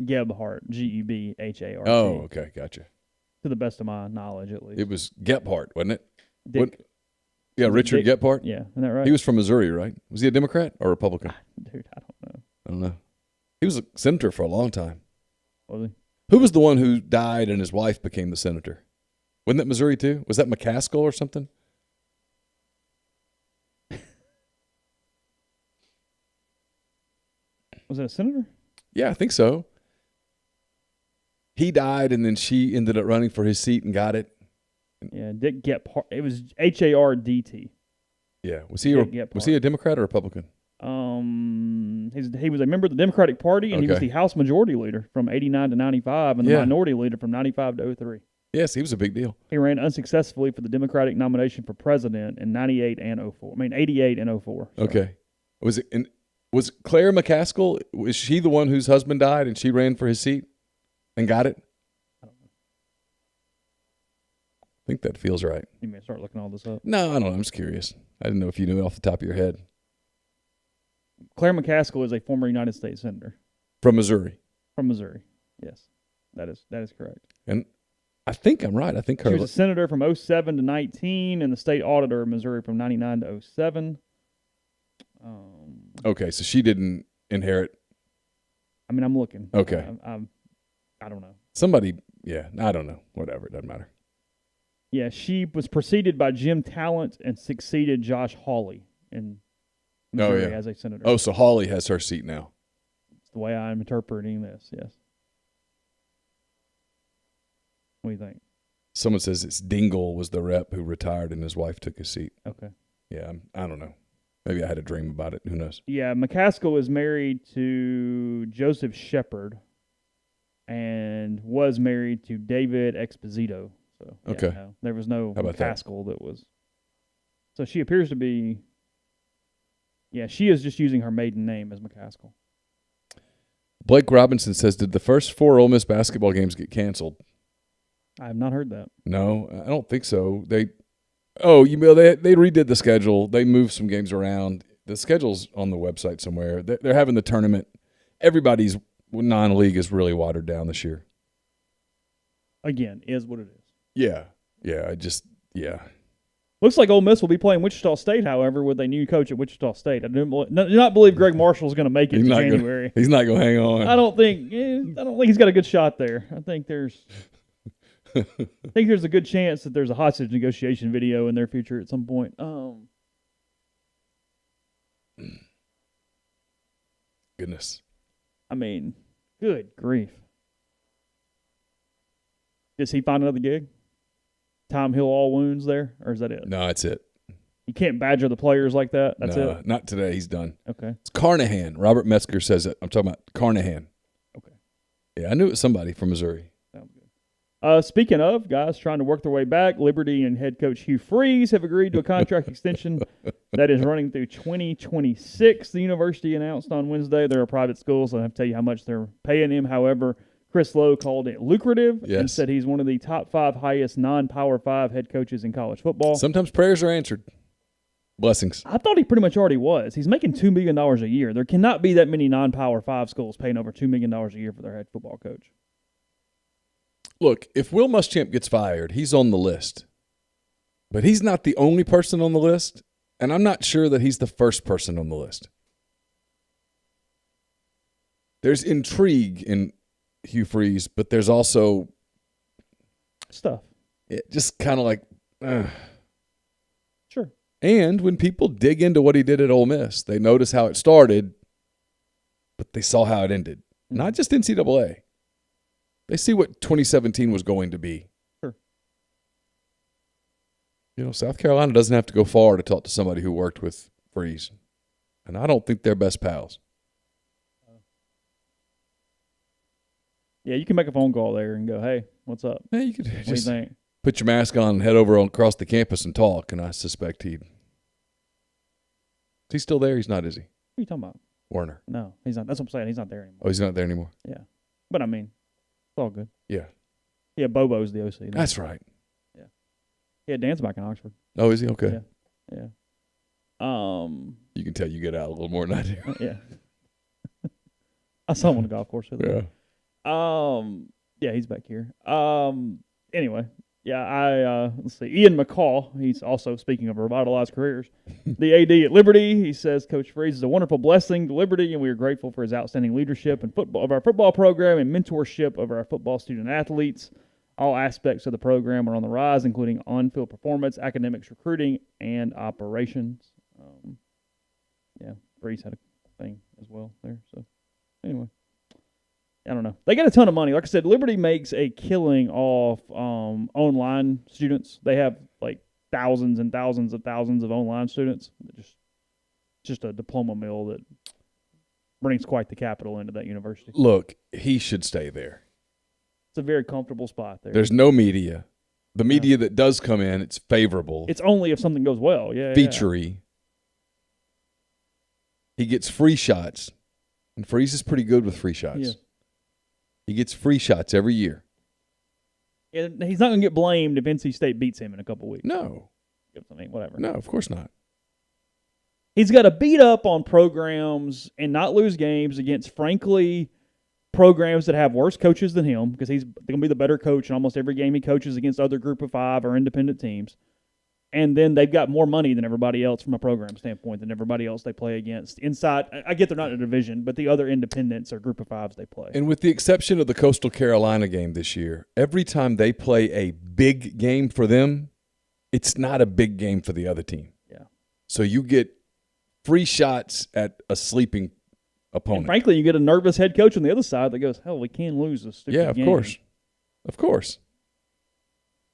[SPEAKER 1] Gebhardt, Gebhart.
[SPEAKER 2] Oh, okay, gotcha.
[SPEAKER 1] To the best of my knowledge, at least.
[SPEAKER 2] It was Gebhardt, wasn't it?
[SPEAKER 1] Dick.
[SPEAKER 2] Yeah, Richard
[SPEAKER 1] Dick?
[SPEAKER 2] Gebhardt?
[SPEAKER 1] Yeah, isn't that right?
[SPEAKER 2] He was from Missouri, right? Was he a Democrat or Republican?
[SPEAKER 1] Dude, I don't know.
[SPEAKER 2] I don't know. He was a senator for a long time.
[SPEAKER 1] Was he?
[SPEAKER 2] Who was the one who died and his wife became the senator? Wasn't that Missouri too? Was that McCaskill or something?
[SPEAKER 1] Was it a senator?
[SPEAKER 2] Yeah, I think so. He died, and then she ended up running for his seat and got it.
[SPEAKER 1] Yeah, Dick Gephardt. It was Hardt.
[SPEAKER 2] Yeah, was he a Democrat or Republican?
[SPEAKER 1] He was a member of the Democratic Party, and he was
[SPEAKER 2] Okay.
[SPEAKER 1] the House Majority Leader from '89 to '95, and the
[SPEAKER 2] Yeah.
[SPEAKER 1] Minority Leader from '95 to '03.
[SPEAKER 2] Yes, he was a big deal.
[SPEAKER 1] He ran unsuccessfully for the Democratic nomination for president in '98 and '04. I mean, '88 and '04. So.
[SPEAKER 2] Okay, was Claire McCaskill? Was she the one whose husband died and she ran for his seat and got it?
[SPEAKER 1] I don't know.
[SPEAKER 2] I think that feels right.
[SPEAKER 1] You may start looking all this up.
[SPEAKER 2] No, I don't know. I'm just curious. I didn't know if you knew it off the top of your head.
[SPEAKER 1] Claire McCaskill is a former United States senator
[SPEAKER 2] From Missouri.
[SPEAKER 1] from Missouri. Yes, that is correct.
[SPEAKER 2] And I think I'm right. I think
[SPEAKER 1] She
[SPEAKER 2] her.
[SPEAKER 1] was a senator from 07 to 19 and the state auditor of Missouri from 99 to 07.
[SPEAKER 2] Okay, so she didn't inherit.
[SPEAKER 1] I mean, I'm looking.
[SPEAKER 2] Okay.
[SPEAKER 1] I don't know.
[SPEAKER 2] Somebody, yeah, I don't know. Whatever, it doesn't matter.
[SPEAKER 1] Yeah, she was preceded by Jim Talent and succeeded Josh Hawley in Missouri as a senator.
[SPEAKER 2] Oh, so Hawley has her seat now.
[SPEAKER 1] That's the way I'm interpreting this, yes. What do you think?
[SPEAKER 2] Someone says it's Dingle was the rep who retired and his wife took his seat.
[SPEAKER 1] Okay.
[SPEAKER 2] Yeah, I don't know. Maybe I had a dream about it. Who knows?
[SPEAKER 1] Yeah, McCaskill is married to Joseph Shepard and was married to David Exposito. So yeah,
[SPEAKER 2] Okay.
[SPEAKER 1] no, there was no
[SPEAKER 2] How about that?
[SPEAKER 1] McCaskill that was. So she appears to be. Yeah, she is just using her maiden name as McCaskill.
[SPEAKER 2] Blake Robinson says, did the first 4 Ole Miss basketball games get canceled?
[SPEAKER 1] I have not heard that.
[SPEAKER 2] No, I don't think so. They redid the schedule. They moved some games around. The schedule's on the website somewhere. They're having the tournament. Everybody's non-league is really watered down this year.
[SPEAKER 1] Again, is what it is.
[SPEAKER 2] Yeah.
[SPEAKER 1] Looks like Ole Miss will be playing Wichita State, however, with a new coach at Wichita State. I do not believe Greg Marshall is going to make it to January.
[SPEAKER 2] He's not going to hang on.
[SPEAKER 1] I don't think he's got a good shot there. I think there's a good chance that there's a hostage negotiation video in their future at some point.
[SPEAKER 2] Goodness.
[SPEAKER 1] I mean, good grief. Does he find another gig? Time heal all wounds there, or is that it?
[SPEAKER 2] No, that's it.
[SPEAKER 1] You can't badger the players like that. That's it.
[SPEAKER 2] Not today. He's done.
[SPEAKER 1] Okay.
[SPEAKER 2] It's Carnahan. Robert Metzger says it. I'm talking about Carnahan.
[SPEAKER 1] Okay.
[SPEAKER 2] Yeah, I knew it was somebody from Missouri.
[SPEAKER 1] Sounds good. Speaking of guys trying to work their way back, Liberty and head coach Hugh Freeze have agreed to a contract extension that is running through 2026. The university announced on Wednesday they're a private school, so I don't have to tell you how much they're paying him. However, Chris Lowe called it lucrative and said he's one of the top 5 highest non-Power 5 head coaches in college football.
[SPEAKER 2] Sometimes prayers are answered. Blessings.
[SPEAKER 1] I thought he pretty much already was. He's making $2 million a year. There cannot be that many non-Power 5 schools paying over $2 million a year for their head football coach.
[SPEAKER 2] Look, if Will Muschamp gets fired, he's on the list. But he's not the only person on the list, and I'm not sure that he's the first person on the list. There's intrigue in Hugh Freeze, but there's also
[SPEAKER 1] stuff.
[SPEAKER 2] Just kind of like,
[SPEAKER 1] Sure.
[SPEAKER 2] And when people dig into what he did at Ole Miss, they notice how it started, but they saw how it ended. Mm-hmm. Not just NCAA. They see what 2017 was going to be.
[SPEAKER 1] Sure.
[SPEAKER 2] South Carolina doesn't have to go far to talk to somebody who worked with Freeze. And I don't think they're best pals.
[SPEAKER 1] Yeah, you can make a phone call there and go, hey, what's up?
[SPEAKER 2] Yeah, you could
[SPEAKER 1] what do you think?
[SPEAKER 2] Put your mask on and head over across the campus and talk, and I suspect he'd. Is he still there? He's not, is he?
[SPEAKER 1] What are you talking about?
[SPEAKER 2] Warner.
[SPEAKER 1] No, he's not. That's what I'm saying. He's not there anymore.
[SPEAKER 2] Oh, he's not there anymore?
[SPEAKER 1] Yeah. But, I mean, it's all good.
[SPEAKER 2] Yeah.
[SPEAKER 1] Yeah, Bobo's the OC.
[SPEAKER 2] That's right.
[SPEAKER 1] Yeah. Yeah, Dan's back in Oxford.
[SPEAKER 2] Oh, is he? Okay.
[SPEAKER 1] Yeah.
[SPEAKER 2] You can tell you get out a little more than I do.
[SPEAKER 1] Yeah. I saw him on the golf course.
[SPEAKER 2] Yeah.
[SPEAKER 1] Yeah, he's back here. Anyway, yeah, let's see. Ian McCall, he's also, speaking of revitalized careers, the AD at Liberty. He says Coach Freeze is a wonderful blessing to Liberty, and we are grateful for his outstanding leadership and football of our football program and mentorship of our football student athletes. All aspects of the program are on the rise, including on-field performance, academics, recruiting, and operations. Yeah, Freeze had a thing as well there. So, anyway. I don't know. They got a ton of money. Like I said, Liberty makes a killing off online students. They have like thousands and thousands of online students. Just a diploma mill that brings quite the capital into that university.
[SPEAKER 2] Look, he should stay there.
[SPEAKER 1] It's a very comfortable spot there.
[SPEAKER 2] There's no media. The media that does come in, it's favorable.
[SPEAKER 1] It's only if something goes well. Yeah.
[SPEAKER 2] Featurey. He gets free shots. And Freeze is pretty good with free shots.
[SPEAKER 1] Yeah.
[SPEAKER 2] He gets free shots every year.
[SPEAKER 1] And he's not going to get blamed if NC State beats him in a couple weeks.
[SPEAKER 2] No.
[SPEAKER 1] I mean, whatever.
[SPEAKER 2] No, of course not.
[SPEAKER 1] He's got to beat up on programs and not lose games against, frankly, programs that have worse coaches than him, because he's going to be the better coach in almost every game he coaches against other Group of Five or independent teams. And then they've got more money than everybody else from a program standpoint than everybody else they play against. Inside, I get they're not in a division, but the other independents or Group of Fives they play.
[SPEAKER 2] And with the exception of the Coastal Carolina game this year, every time they play a big game for them, it's not a big game for the other team.
[SPEAKER 1] Yeah.
[SPEAKER 2] So you get free shots at a sleeping opponent.
[SPEAKER 1] And frankly, you get a nervous head coach on the other side that goes, hell, we can lose this stupid game.
[SPEAKER 2] Yeah, of course. Of course.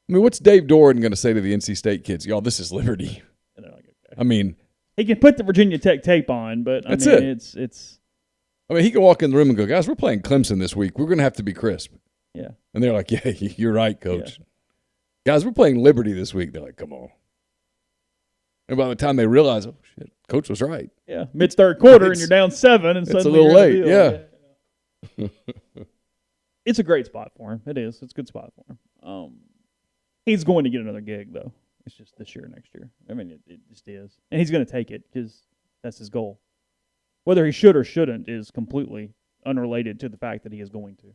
[SPEAKER 2] I mean, what's Dave Doran going to say to the NC State kids? Y'all, this is Liberty.
[SPEAKER 1] And they're like, okay.
[SPEAKER 2] I mean,
[SPEAKER 1] he can put the Virginia Tech tape on, but
[SPEAKER 2] that's
[SPEAKER 1] I mean,
[SPEAKER 2] it.
[SPEAKER 1] It's.
[SPEAKER 2] I mean, he can walk in the room and go, guys, we're playing Clemson this week. We're going to have to be crisp.
[SPEAKER 1] Yeah.
[SPEAKER 2] And they're like, yeah, you're right, Coach. Yeah. Guys, we're playing Liberty this week. They're like, come on. And by the time they realize, oh, shit, Coach was right.
[SPEAKER 1] Yeah, mid-third quarter, and you're down 7, and
[SPEAKER 2] it's
[SPEAKER 1] suddenly
[SPEAKER 2] a little late,
[SPEAKER 1] yeah. It's a great spot for him. It is. It's a good spot for him. He's going to get another gig, though. It's just this year or next year. I mean, it just is. And he's going to take it because that's his goal. Whether he should or shouldn't is completely unrelated to the fact that he is going to.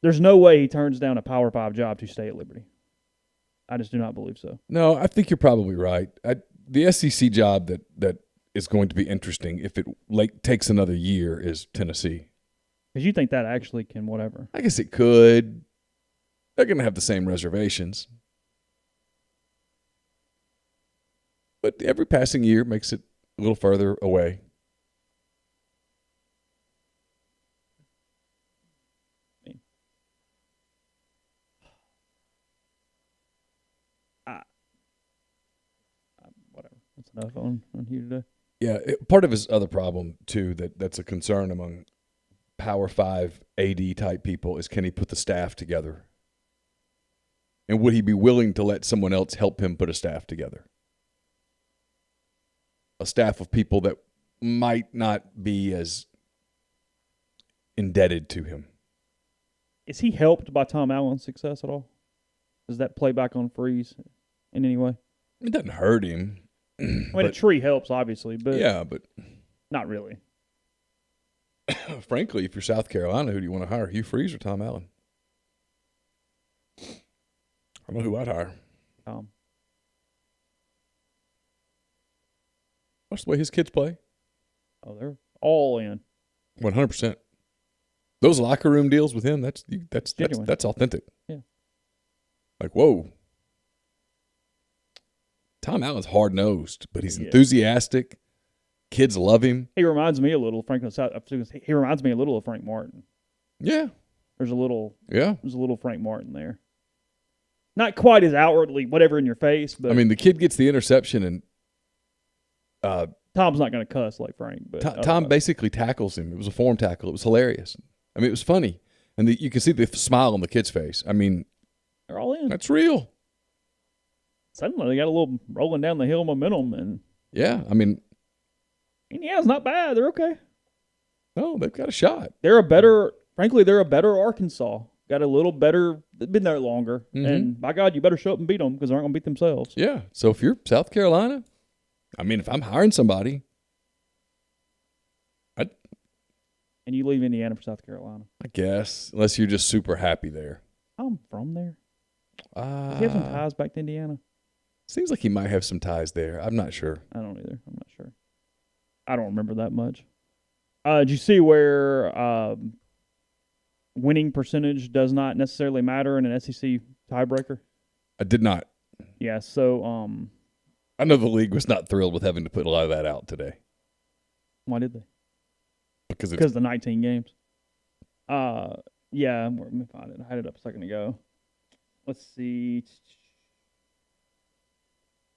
[SPEAKER 1] There's no way he turns down a Power 5 job to stay at Liberty. I just do not believe so.
[SPEAKER 2] No, I think you're probably right. The SEC job that is going to be interesting if it takes another year is Tennessee.
[SPEAKER 1] Because you think that actually can whatever.
[SPEAKER 2] I guess it could. They're going to have the same reservations. But every passing year makes it a little further away.
[SPEAKER 1] Whatever. That's enough on here today.
[SPEAKER 2] Yeah, part of his other problem, too, that's a concern among Power 5 AD type people is, can he put the staff together? And would he be willing to let someone else help him put a staff together? A staff of people that might not be as indebted to him.
[SPEAKER 1] Is he helped by Tom Allen's success at all? Does that play back on Freeze in any way?
[SPEAKER 2] It doesn't hurt him.
[SPEAKER 1] I mean, a tree helps, obviously, but
[SPEAKER 2] yeah, but
[SPEAKER 1] not really.
[SPEAKER 2] Frankly, if you're South Carolina, who do you want to hire, Hugh Freeze or Tom Allen? I don't know who I'd hire.
[SPEAKER 1] Tom.
[SPEAKER 2] Watch the way his kids play.
[SPEAKER 1] Oh, they're all in.
[SPEAKER 2] 100%. Those locker room deals with him, that's authentic.
[SPEAKER 1] Yeah.
[SPEAKER 2] Like, whoa. Tom Allen's hard-nosed, but he's enthusiastic. Kids love him.
[SPEAKER 1] He reminds me a little of Frank Martin.
[SPEAKER 2] Yeah.
[SPEAKER 1] There's a little Frank Martin there. Not quite as outwardly whatever in your face, but
[SPEAKER 2] I mean, the kid gets the interception and
[SPEAKER 1] Tom's not going to cuss like Frank, but
[SPEAKER 2] Tom basically tackles him. It was a form tackle. It was hilarious. I mean, it was funny. And you can see the smile on the kid's face. I mean,
[SPEAKER 1] they're all in.
[SPEAKER 2] That's real.
[SPEAKER 1] Suddenly they got a little rolling down the hill momentum, and
[SPEAKER 2] yeah, I mean,
[SPEAKER 1] Indiana's not bad. They're okay.
[SPEAKER 2] No, they've got a shot.
[SPEAKER 1] They're a better Arkansas got a little better, been there longer.
[SPEAKER 2] Mm-hmm.
[SPEAKER 1] And by God, you better show up and beat them because they're not going to beat themselves.
[SPEAKER 2] Yeah. So if you're South Carolina, I mean, if I'm hiring somebody,
[SPEAKER 1] And you leave Indiana for South Carolina.
[SPEAKER 2] I guess, unless you're just super happy there.
[SPEAKER 1] I'm from there. Does he have some ties back to Indiana?
[SPEAKER 2] Seems like he might have some ties there. I'm not sure.
[SPEAKER 1] I don't either. I'm not sure. I don't remember that much. Did you see where winning percentage does not necessarily matter in an SEC tiebreaker?
[SPEAKER 2] I did not.
[SPEAKER 1] Yeah, so
[SPEAKER 2] I know the league was not thrilled with having to put a lot of that out today.
[SPEAKER 1] why did they?
[SPEAKER 2] Because
[SPEAKER 1] of the 19 games. Yeah, let me find it. I had it up a second ago. Let's see.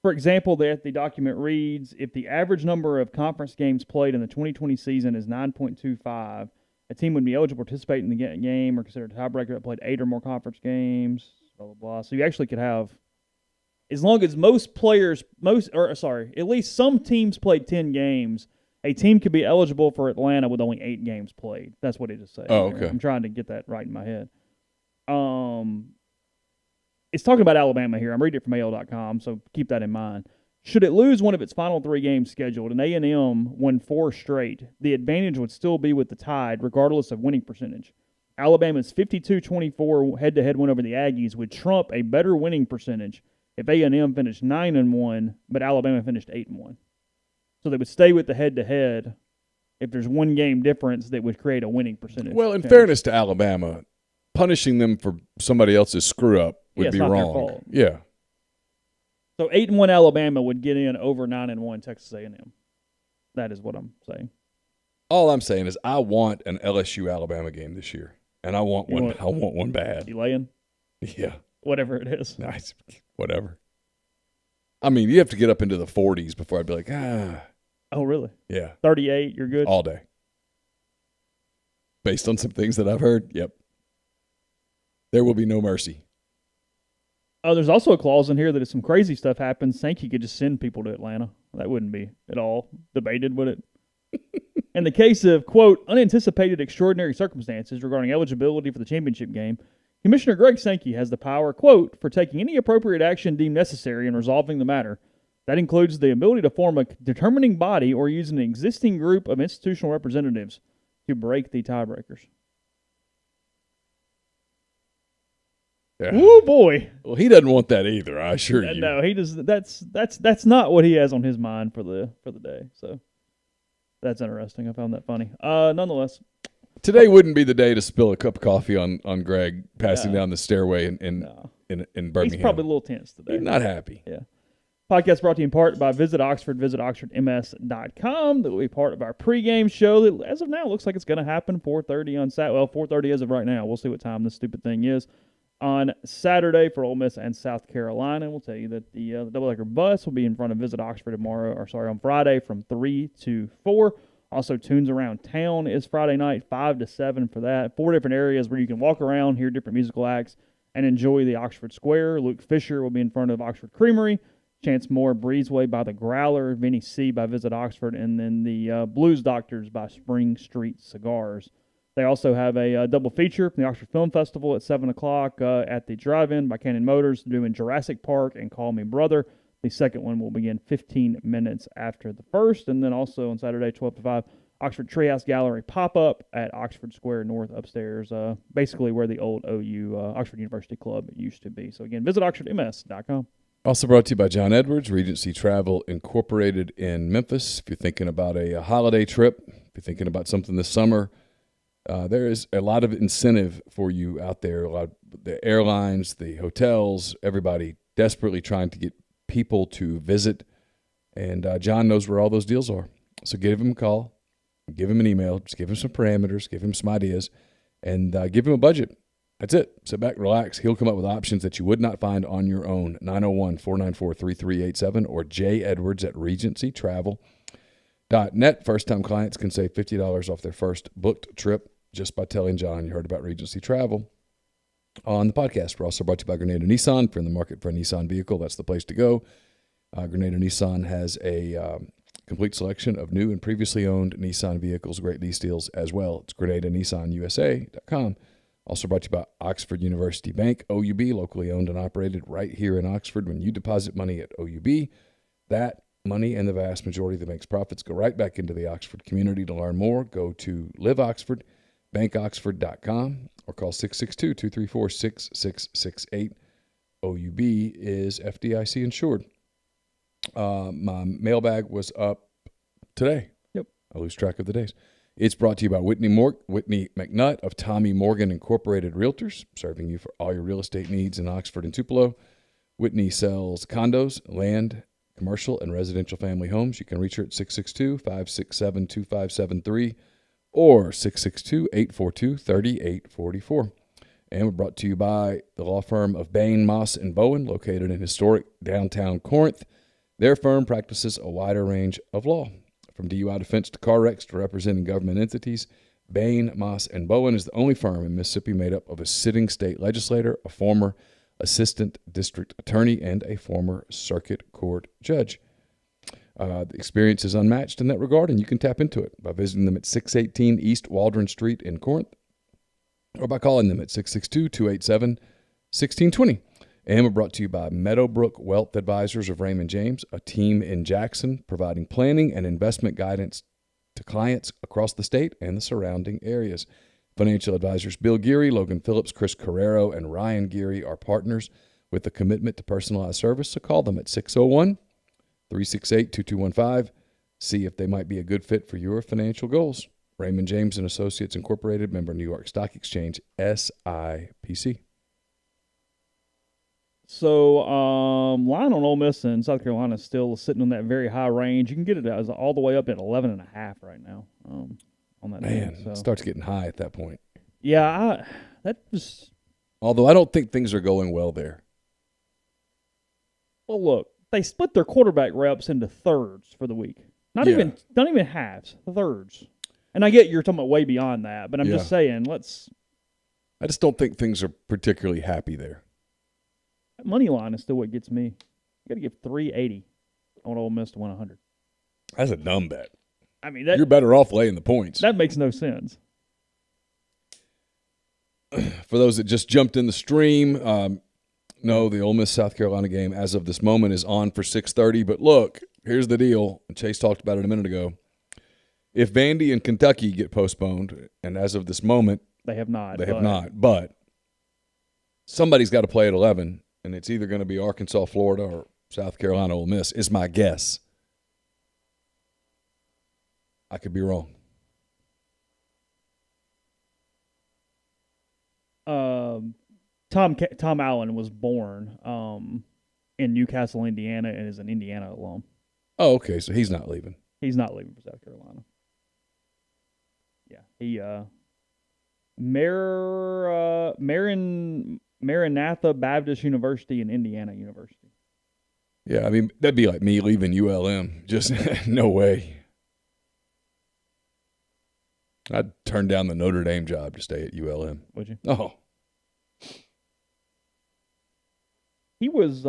[SPEAKER 1] For example, the document reads, if the average number of conference games played in the 2020 season is 9.25, a team would be eligible to participate in the game or considered a tiebreaker that played 8 or more conference games, blah, blah, blah. So you actually could have, as long as at least some teams played 10 games, a team could be eligible for Atlanta with only 8 games played. That's what it is saying.
[SPEAKER 2] Oh, okay.
[SPEAKER 1] I'm trying to get that right in my head. It's talking about Alabama here. I'm reading it from AL.com, so keep that in mind. Should it lose one of its final 3 games scheduled and A&M win 4 straight, the advantage would still be with the Tide, regardless of winning percentage. Alabama's 52-24 head-to-head win over the Aggies would trump a better winning percentage if A&M finished 9-1, but Alabama finished 8-1. So they would stay with the head-to-head if there's 1 game difference that would create a winning percentage.
[SPEAKER 2] Well, in fairness to Alabama, punishing them for somebody else's screw-up would be
[SPEAKER 1] not
[SPEAKER 2] wrong.
[SPEAKER 1] their fault.
[SPEAKER 2] Yeah.
[SPEAKER 1] So 8-1 Alabama would get in over 9-1 Texas A&M. That is what I'm saying.
[SPEAKER 2] All I'm saying is I want an LSU Alabama game this year, and I want one. I want one bad.
[SPEAKER 1] You laying?
[SPEAKER 2] Yeah.
[SPEAKER 1] Whatever it is.
[SPEAKER 2] Nice. Whatever. I mean, you have to get up into the 40s before I'd be like,
[SPEAKER 1] Oh, really?
[SPEAKER 2] Yeah.
[SPEAKER 1] 38, you're good?
[SPEAKER 2] All day. Based on some things that I've heard, yep. There will be no mercy.
[SPEAKER 1] Oh, there's also a clause in here that if some crazy stuff happens, Sankey could just send people to Atlanta. That wouldn't be at all debated, would it? In the case of, quote, unanticipated extraordinary circumstances regarding eligibility for the championship game, Commissioner Greg Sankey has the power, quote, for taking any appropriate action deemed necessary in resolving the matter. That includes the ability to form a determining body or use an existing group of institutional representatives to break the tiebreakers.
[SPEAKER 2] Yeah.
[SPEAKER 1] Woo, boy.
[SPEAKER 2] Well, he doesn't want that either, I assure you.
[SPEAKER 1] No, he does. That's not what he has on his mind for the day. So that's interesting. I found that funny. Nonetheless,
[SPEAKER 2] today wouldn't be the day to spill a cup of coffee on Greg passing down the stairway in Birmingham.
[SPEAKER 1] He's probably a little tense today.
[SPEAKER 2] He's not happy.
[SPEAKER 1] Yeah. Podcast brought to you in part by Visit Oxford, visitoxfordms.com. That will be part of our pregame show that, as of now, looks like it's going to happen 4:30 on Saturday. Well, 4:30 as of right now. We'll see what time this stupid thing is. On Saturday for Ole Miss and South Carolina, we'll tell you that the double-decker bus will be in front of Visit Oxford on Friday from 3 to 4. Also, Tunes Around Town is Friday night, 5 to 7 for that. 4 different areas where you can walk around, hear different musical acts, and enjoy the Oxford Square. Luke Fisher will be in front of Oxford Creamery. Chance Moore, Breezeway by the Growler. Vinny C. by Visit Oxford. And then the Blues Doctors by Spring Street Cigars. They also have a double feature from the Oxford Film Festival at 7 o'clock at the Drive-In by Cannon Motors, doing Jurassic Park and Call Me Brother. The second one will begin 15 minutes after the first. And then also on Saturday, 12 to 5, Oxford Treehouse Gallery pop-up at Oxford Square North upstairs, basically where the old OU Oxford University Club used to be. So again, visit oxfordms.com.
[SPEAKER 2] Also brought to you by John Edwards, Regency Travel Incorporated in Memphis. If you're thinking about a holiday trip, if you're thinking about something this summer, there is a lot of incentive for you out there. A lot of the airlines, the hotels, everybody desperately trying to get people to visit. And John knows where all those deals are. So give him a call, give him an email, just give him some parameters, give him some ideas, and give him a budget. That's it. Sit back, relax. He'll come up with options that you would not find on your own. 901-494-3387 or jedwards@regencytravel.net. First-time clients can save $50 off their first booked trip just by telling John you heard about Regency Travel on the podcast. We're also brought to you by Grenada Nissan. If you're in the market for a Nissan vehicle, that's the place to go. Grenada Nissan has a complete selection of new and previously owned Nissan vehicles, great lease deals as well. It's GrenadaNissanUSA.com. Also brought to you by Oxford University Bank, OUB, locally owned and operated right here in Oxford. When you deposit money at OUB, that money and the vast majority of the bank's profits go right back into the Oxford community. To learn more, go to Live Oxford, bankoxford.com, or call 662-234-6668. OUB is FDIC insured. My mailbag was up today.
[SPEAKER 1] Yep.
[SPEAKER 2] I lose track of the days. It's brought to you by Whitney McNutt of Tommy Morgan Incorporated Realtors, serving you for all your real estate needs in Oxford and Tupelo. Whitney sells condos, land, commercial, and residential family homes. You can reach her at 662-567-2573 or 662-842-3844. And we're brought to you by the law firm of Bain, Moss, and Bowen, located in historic downtown Corinth. Their firm practices a wider range of law, from DUI defense to car wrecks to representing government entities. Bain, Moss, and Bowen is the only firm in Mississippi made up of a sitting state legislator, a former assistant district attorney, and a former circuit court judge. The experience is unmatched in that regard, and you can tap into it by visiting them at 618 East Waldron Street in Corinth, or by calling them at 662-287-1620. And we're brought to you by Meadowbrook Wealth Advisors of Raymond James, a team in Jackson providing planning and investment guidance to clients across the state and the surrounding areas. Financial advisors Bill Geary, Logan Phillips, Chris Carrero, and Ryan Geary are partners with a commitment to personalized service, so call them at 601-368-2215. See if they might be a good fit for your financial goals. Raymond James and Associates Incorporated, member New York Stock Exchange, SIPC.
[SPEAKER 1] So, line on Ole Miss and South Carolina is still sitting on that very high range. You can get it as all the way up at 11.5 right now. On that
[SPEAKER 2] Man,
[SPEAKER 1] game, so.
[SPEAKER 2] It starts getting high at that point.
[SPEAKER 1] Yeah,
[SPEAKER 2] Although I don't think things are going well there.
[SPEAKER 1] Well, look, they split their quarterback reps into thirds for the week. Not even halves, thirds. And I get you're talking about way beyond that, but I'm just saying,
[SPEAKER 2] I just don't think things are particularly happy there.
[SPEAKER 1] Money line is still what gets me. You got to give 380 on Ole Miss to win 100.
[SPEAKER 2] That's a dumb bet.
[SPEAKER 1] I mean,
[SPEAKER 2] you're better off laying the points.
[SPEAKER 1] That makes no sense.
[SPEAKER 2] For those that just jumped in the stream, no, the Ole Miss South Carolina game as of this moment is on for 6:30. But look, here's the deal. Chase talked about it a minute ago. If Vandy and Kentucky get postponed, and as of this moment,
[SPEAKER 1] they have not.
[SPEAKER 2] But somebody's got to play at 11, and it's either going to be Arkansas, Florida, or South Carolina, Ole Miss, is my guess. I could be wrong.
[SPEAKER 1] Tom Allen was born in Newcastle, Indiana, and is an Indiana alum.
[SPEAKER 2] Oh, okay, so he's not leaving.
[SPEAKER 1] He's not leaving for South Carolina. Yeah, he Maranatha Baptist University and Indiana University.
[SPEAKER 2] Yeah, I mean, that'd be like me leaving ULM. Just no way. I'd turn down the Notre Dame job to stay at ULM.
[SPEAKER 1] Would you?
[SPEAKER 2] Oh.
[SPEAKER 1] He was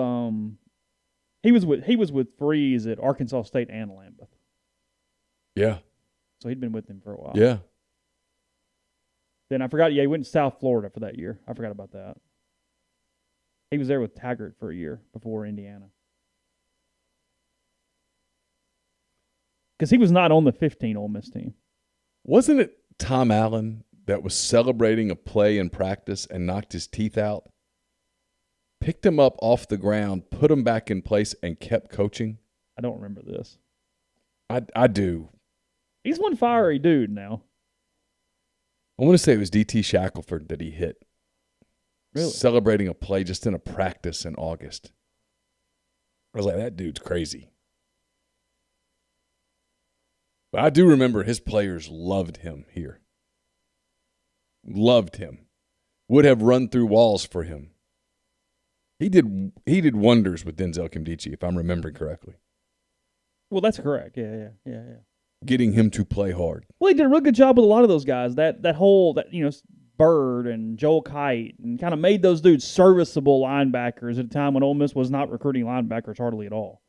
[SPEAKER 1] with Freeze at Arkansas State and Lambeth.
[SPEAKER 2] Yeah.
[SPEAKER 1] So he'd been with him for a while.
[SPEAKER 2] Yeah.
[SPEAKER 1] Then I forgot, he went to South Florida for that year. I forgot about that. He was there with Taggart for a year before Indiana. Because he was not on the 15 Ole Miss team.
[SPEAKER 2] Wasn't it Tom Allen that was celebrating a play in practice and knocked his teeth out? Picked him up off the ground, put him back in place, and kept coaching?
[SPEAKER 1] I don't remember this.
[SPEAKER 2] I do.
[SPEAKER 1] He's one fiery dude now.
[SPEAKER 2] I want to say it was D.T. Shackelford that he hit.
[SPEAKER 1] Really?
[SPEAKER 2] Celebrating a play just in a practice in August. I was like, that dude's crazy. But I do remember his players loved him here. Loved him. Would have run through walls for him. He did wonders with Denzel Kimdichie, if I'm remembering correctly.
[SPEAKER 1] Well, that's correct. Yeah.
[SPEAKER 2] Getting him to play hard.
[SPEAKER 1] Well, he did a real good job with a lot of those guys. That Bird and Joel Kite, and kind of made those dudes serviceable linebackers at a time when Ole Miss was not recruiting linebackers hardly at all.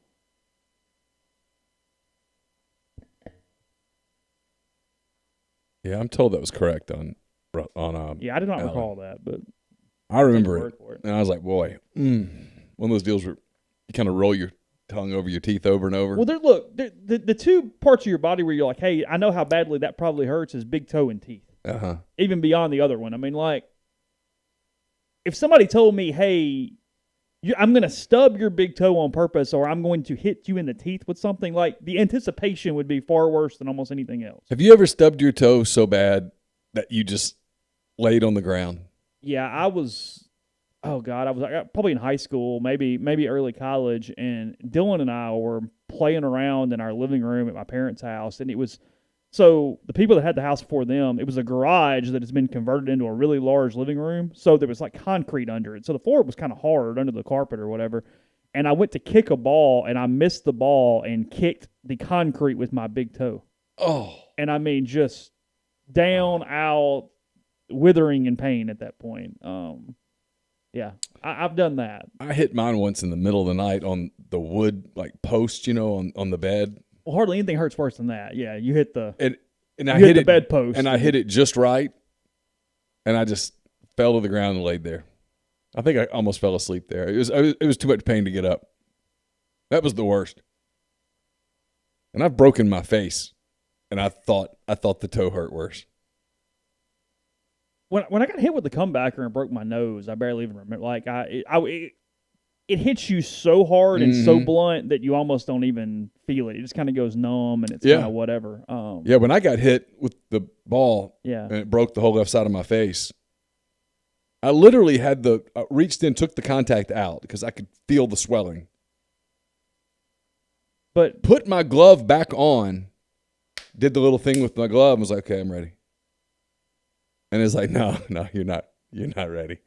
[SPEAKER 2] Yeah, I'm told that was correct on
[SPEAKER 1] Yeah, I did not
[SPEAKER 2] Allen.
[SPEAKER 1] recall that, but
[SPEAKER 2] I remember
[SPEAKER 1] take your
[SPEAKER 2] it.
[SPEAKER 1] word for it.
[SPEAKER 2] And I was like, boy, one of those deals where you kind of roll your tongue over your teeth over and over.
[SPEAKER 1] Well, the two parts of your body where you're like, hey, I know how badly that probably hurts is big toe and teeth.
[SPEAKER 2] Uh-huh.
[SPEAKER 1] Even beyond the other one. I mean, like, if somebody told me, hey, I'm going to stub your big toe on purpose or I'm going to hit you in the teeth with something, like, the anticipation would be far worse than almost anything else.
[SPEAKER 2] Have you ever stubbed your toe so bad that you just laid on the ground?
[SPEAKER 1] Yeah, I was probably in high school, maybe early college, and Dylan and I were playing around in our living room at my parents' house, and it was so the people that had the house before them, it was a garage that has been converted into a really large living room, so there was like concrete under it. So the floor was kind of hard under the carpet or whatever, and I went to kick a ball, and I missed the ball and kicked the concrete with my big toe.
[SPEAKER 2] Oh.
[SPEAKER 1] And I mean just down, out, withering in pain at that point. Yeah, I've done that.
[SPEAKER 2] I hit mine once in the middle of the night on the wood like post, on the bed.
[SPEAKER 1] Well, hardly anything hurts worse than that. Yeah, you hit the
[SPEAKER 2] and I
[SPEAKER 1] hit
[SPEAKER 2] hit
[SPEAKER 1] the
[SPEAKER 2] it,
[SPEAKER 1] bedpost,
[SPEAKER 2] and I hit it just right, and I just fell to the ground and laid there. I think I almost fell asleep there. It was too much pain to get up. That was the worst. And I've broken my face, and I thought the toe hurt worse.
[SPEAKER 1] When I got hit with the comebacker and broke my nose, I barely even remember. Like it hits you so hard and so blunt that you almost don't even feel it. It just kind of goes numb and it's kind of whatever.
[SPEAKER 2] Yeah, when I got hit with the ball,
[SPEAKER 1] and
[SPEAKER 2] it broke the whole left side of my face. I literally had reached in, took the contact out because I could feel the swelling.
[SPEAKER 1] But
[SPEAKER 2] put my glove back on, did the little thing with my glove, and was like, okay, I'm ready. And it's like, no, you're not ready.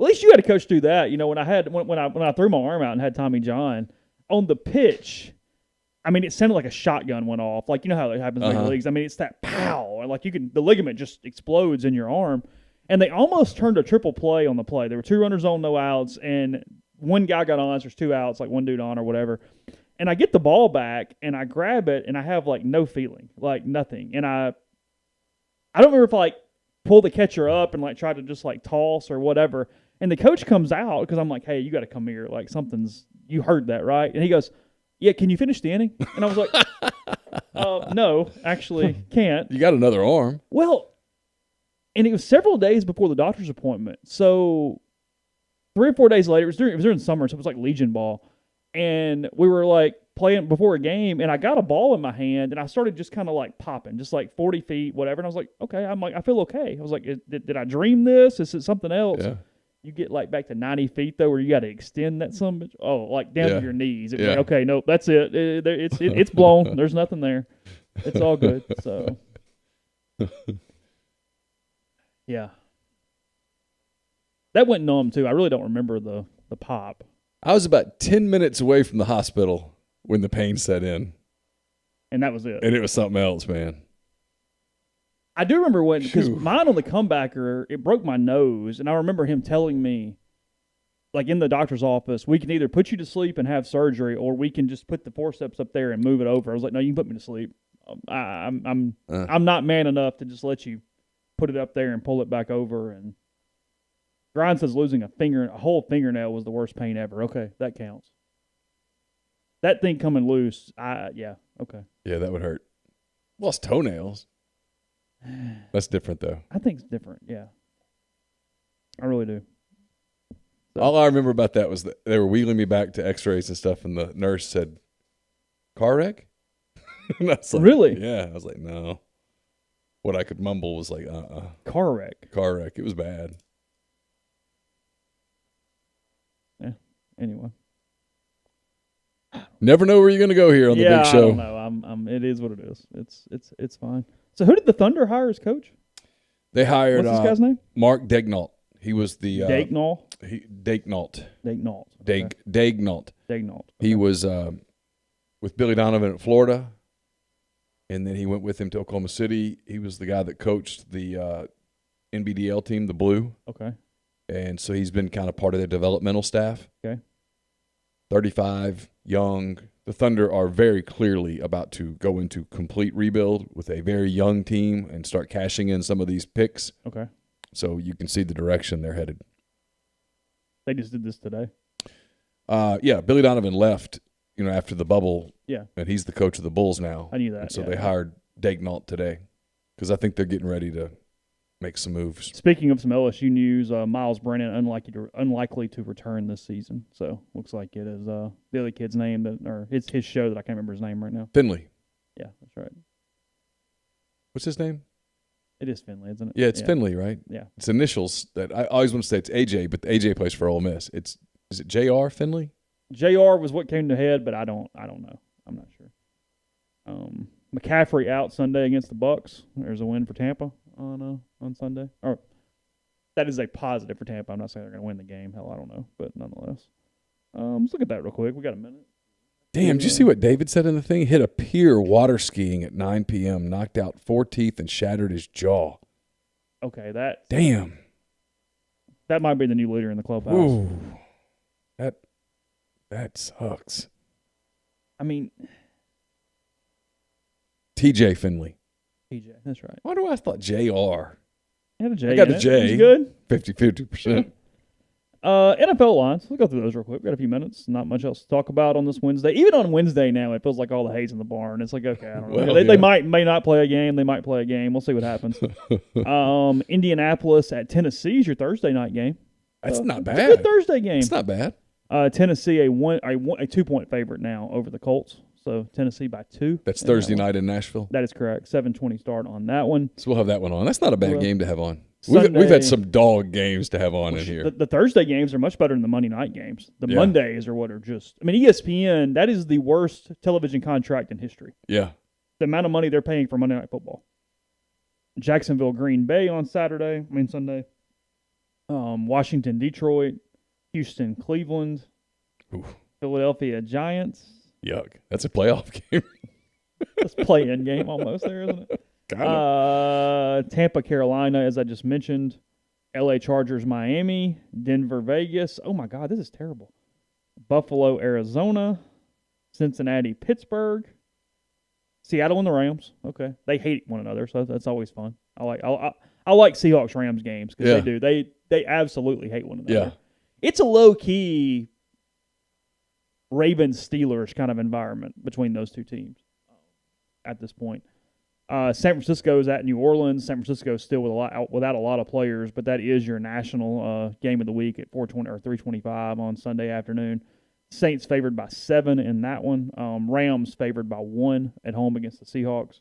[SPEAKER 1] At least you had to coach through that. When I threw my arm out and had Tommy John on the pitch, I mean, it sounded like a shotgun went off. Like, you know how it happens in the leagues. I mean, it's that pow, and like the ligament just explodes in your arm. And they almost turned a triple play on the play. There were 2 runners on, no outs, and one guy got on. So there's 2 outs, like 1 dude on or whatever. And I get the ball back and I grab it and I have like no feeling, like nothing. And I don't remember if I like pull the catcher up and like try to just like toss or whatever. And the coach comes out because I'm like, hey, you got to come here. Like you heard that, right? And he goes, yeah, can you finish the inning? And I was like, no, actually can't.
[SPEAKER 2] You got another arm.
[SPEAKER 1] Well, and it was several days before the doctor's appointment. So 3 or 4 days later, it was during summer, so it was like Legion ball. And we were like playing before a game, and I got a ball in my hand, and I started just kind of like popping, just like 40 feet, whatever. And I was like, okay, I feel okay. I was like, did I dream this? Is it something else?
[SPEAKER 2] Yeah.
[SPEAKER 1] You get like back to 90 feet though, where you got to extend that like down to your knees. It was like, okay, nope, that's it. It's blown. There's nothing there. It's all good. So, yeah, that went numb too. I really don't remember the pop.
[SPEAKER 2] I was about 10 minutes away from the hospital when the pain set in.
[SPEAKER 1] And that was it.
[SPEAKER 2] And it was something else, man.
[SPEAKER 1] I do remember because mine on the comebacker, it broke my nose. And I remember him telling me, like in the doctor's office, we can either put you to sleep and have surgery, or we can just put the forceps up there and move it over. I was like, no, you can put me to sleep. I'm not man enough to just let you put it up there and pull it back over. And Brian says losing a whole fingernail was the worst pain ever. Okay, that counts. That thing coming loose, okay.
[SPEAKER 2] Yeah, that would hurt. Lost toenails. That's different, though.
[SPEAKER 1] I think it's different, yeah. I really do. So.
[SPEAKER 2] All I remember about that was that they were wheeling me back to x-rays and stuff, and the nurse said, car wreck? And I was like,
[SPEAKER 1] really?
[SPEAKER 2] Yeah. I was like, no. What I could mumble was like,
[SPEAKER 1] Car wreck.
[SPEAKER 2] Car wreck. It was bad.
[SPEAKER 1] Yeah, anyway.
[SPEAKER 2] Never know where you're going to go here on the big show.
[SPEAKER 1] I don't know. It is what it is. It's fine. So who did the Thunder hire as coach?
[SPEAKER 2] They hired
[SPEAKER 1] what's this guy's name?
[SPEAKER 2] Mark Daignault. He was the
[SPEAKER 1] Daignault.
[SPEAKER 2] Daignault.
[SPEAKER 1] Daignault.
[SPEAKER 2] Okay. Daignault.
[SPEAKER 1] Daignault. Okay.
[SPEAKER 2] He was with Billy Donovan at Florida, and then he went with him to Oklahoma City. He was the guy that coached the NBDL team, the Blue.
[SPEAKER 1] Okay.
[SPEAKER 2] And so he's been kind of part of their developmental staff.
[SPEAKER 1] Okay.
[SPEAKER 2] 35, young, The Thunder are very clearly about to go into complete rebuild with a very young team and start cashing in some of these picks.
[SPEAKER 1] Okay.
[SPEAKER 2] So you can see the direction they're headed.
[SPEAKER 1] They just did this today.
[SPEAKER 2] Yeah, Billy Donovan left, after the bubble.
[SPEAKER 1] Yeah.
[SPEAKER 2] And he's the coach of the Bulls now.
[SPEAKER 1] I knew that.
[SPEAKER 2] And so
[SPEAKER 1] yeah.
[SPEAKER 2] they hired Daignault today because I think they're getting ready to make some moves.
[SPEAKER 1] Speaking of some LSU news, Miles Brennan unlikely to return this season. So looks like it is the other kid's name or it's his show that I can't remember his name right now.
[SPEAKER 2] Finley.
[SPEAKER 1] Yeah, that's right.
[SPEAKER 2] What's his name?
[SPEAKER 1] It is Finley, isn't it?
[SPEAKER 2] Yeah, it's Finley, right?
[SPEAKER 1] Yeah.
[SPEAKER 2] It's initials that I always want to say it's AJ, but AJ plays for Ole Miss. Is it JR Finley?
[SPEAKER 1] JR was what came to head, but I don't know. I'm not sure. McCaffrey out Sunday against the Bucks. There's a win for Tampa on Sunday. Or that is a positive for Tampa. I'm not saying they're going to win the game. Hell, I don't know, but nonetheless. Let's look at that real quick. We got a minute.
[SPEAKER 2] Damn, did you see what David said in the thing? He hit a pier water skiing at 9 p.m., knocked out 4 teeth, and shattered his jaw.
[SPEAKER 1] Okay,
[SPEAKER 2] Damn.
[SPEAKER 1] That might be the new leader in the clubhouse.
[SPEAKER 2] Ooh. That sucks.
[SPEAKER 1] I mean,
[SPEAKER 2] TJ Finley.
[SPEAKER 1] TJ, that's right.
[SPEAKER 2] Why do I thought JR?
[SPEAKER 1] It had a J.
[SPEAKER 2] I got
[SPEAKER 1] in
[SPEAKER 2] a
[SPEAKER 1] it.
[SPEAKER 2] J.
[SPEAKER 1] It's good.
[SPEAKER 2] 50%.
[SPEAKER 1] NFL lines. We'll go through those real quick. We've got a few minutes. Not much else to talk about on this Wednesday. Even on Wednesday now, it feels like all the hay's in the barn. It's like, okay, I don't know.
[SPEAKER 2] Well,
[SPEAKER 1] They may not play a game. They might play a game. We'll see what happens. Indianapolis at Tennessee is your Thursday night game.
[SPEAKER 2] That's not
[SPEAKER 1] It's
[SPEAKER 2] bad.
[SPEAKER 1] a good Thursday game.
[SPEAKER 2] It's not bad.
[SPEAKER 1] Tennessee a 2-point favorite now over the Colts. So Tennessee by 2.
[SPEAKER 2] That's Thursday night in Nashville.
[SPEAKER 1] That is correct. 7:20 start on that one.
[SPEAKER 2] So we'll have that one on. That's not a bad
[SPEAKER 1] Well,
[SPEAKER 2] game to have on.
[SPEAKER 1] Sunday-
[SPEAKER 2] We've had some dog games to have on in here.
[SPEAKER 1] The Thursday games are much better than the Monday night games. The
[SPEAKER 2] Yeah.
[SPEAKER 1] Mondays are what are just. I mean, ESPN. That is the worst television contract in history.
[SPEAKER 2] Yeah.
[SPEAKER 1] The amount of money they're paying for Monday Night Football. Jacksonville, Green Bay on Sunday. Washington, Detroit, Houston, Cleveland,
[SPEAKER 2] Oof.
[SPEAKER 1] Philadelphia Giants.
[SPEAKER 2] Yuck. That's a playoff game.
[SPEAKER 1] Let's play in game almost there, isn't it? Tampa, Carolina, as I just mentioned. LA Chargers, Miami. Denver, Vegas. Oh, my God, this is terrible. Buffalo, Arizona. Cincinnati, Pittsburgh. Seattle and the Rams. Okay. They hate one another, so that's always fun. I like Seahawks-Rams games because
[SPEAKER 2] Yeah.
[SPEAKER 1] they do. They absolutely hate one another.
[SPEAKER 2] Yeah.
[SPEAKER 1] It's a low-key Ravens-Steelers kind of environment between those two teams at this point. San Francisco is at New Orleans. San Francisco is still without a lot of players, but that is your national game of the week at 4:20 or 3:25 on Sunday afternoon. Saints favored by 7 in that one. Rams favored by 1 at home against the Seahawks.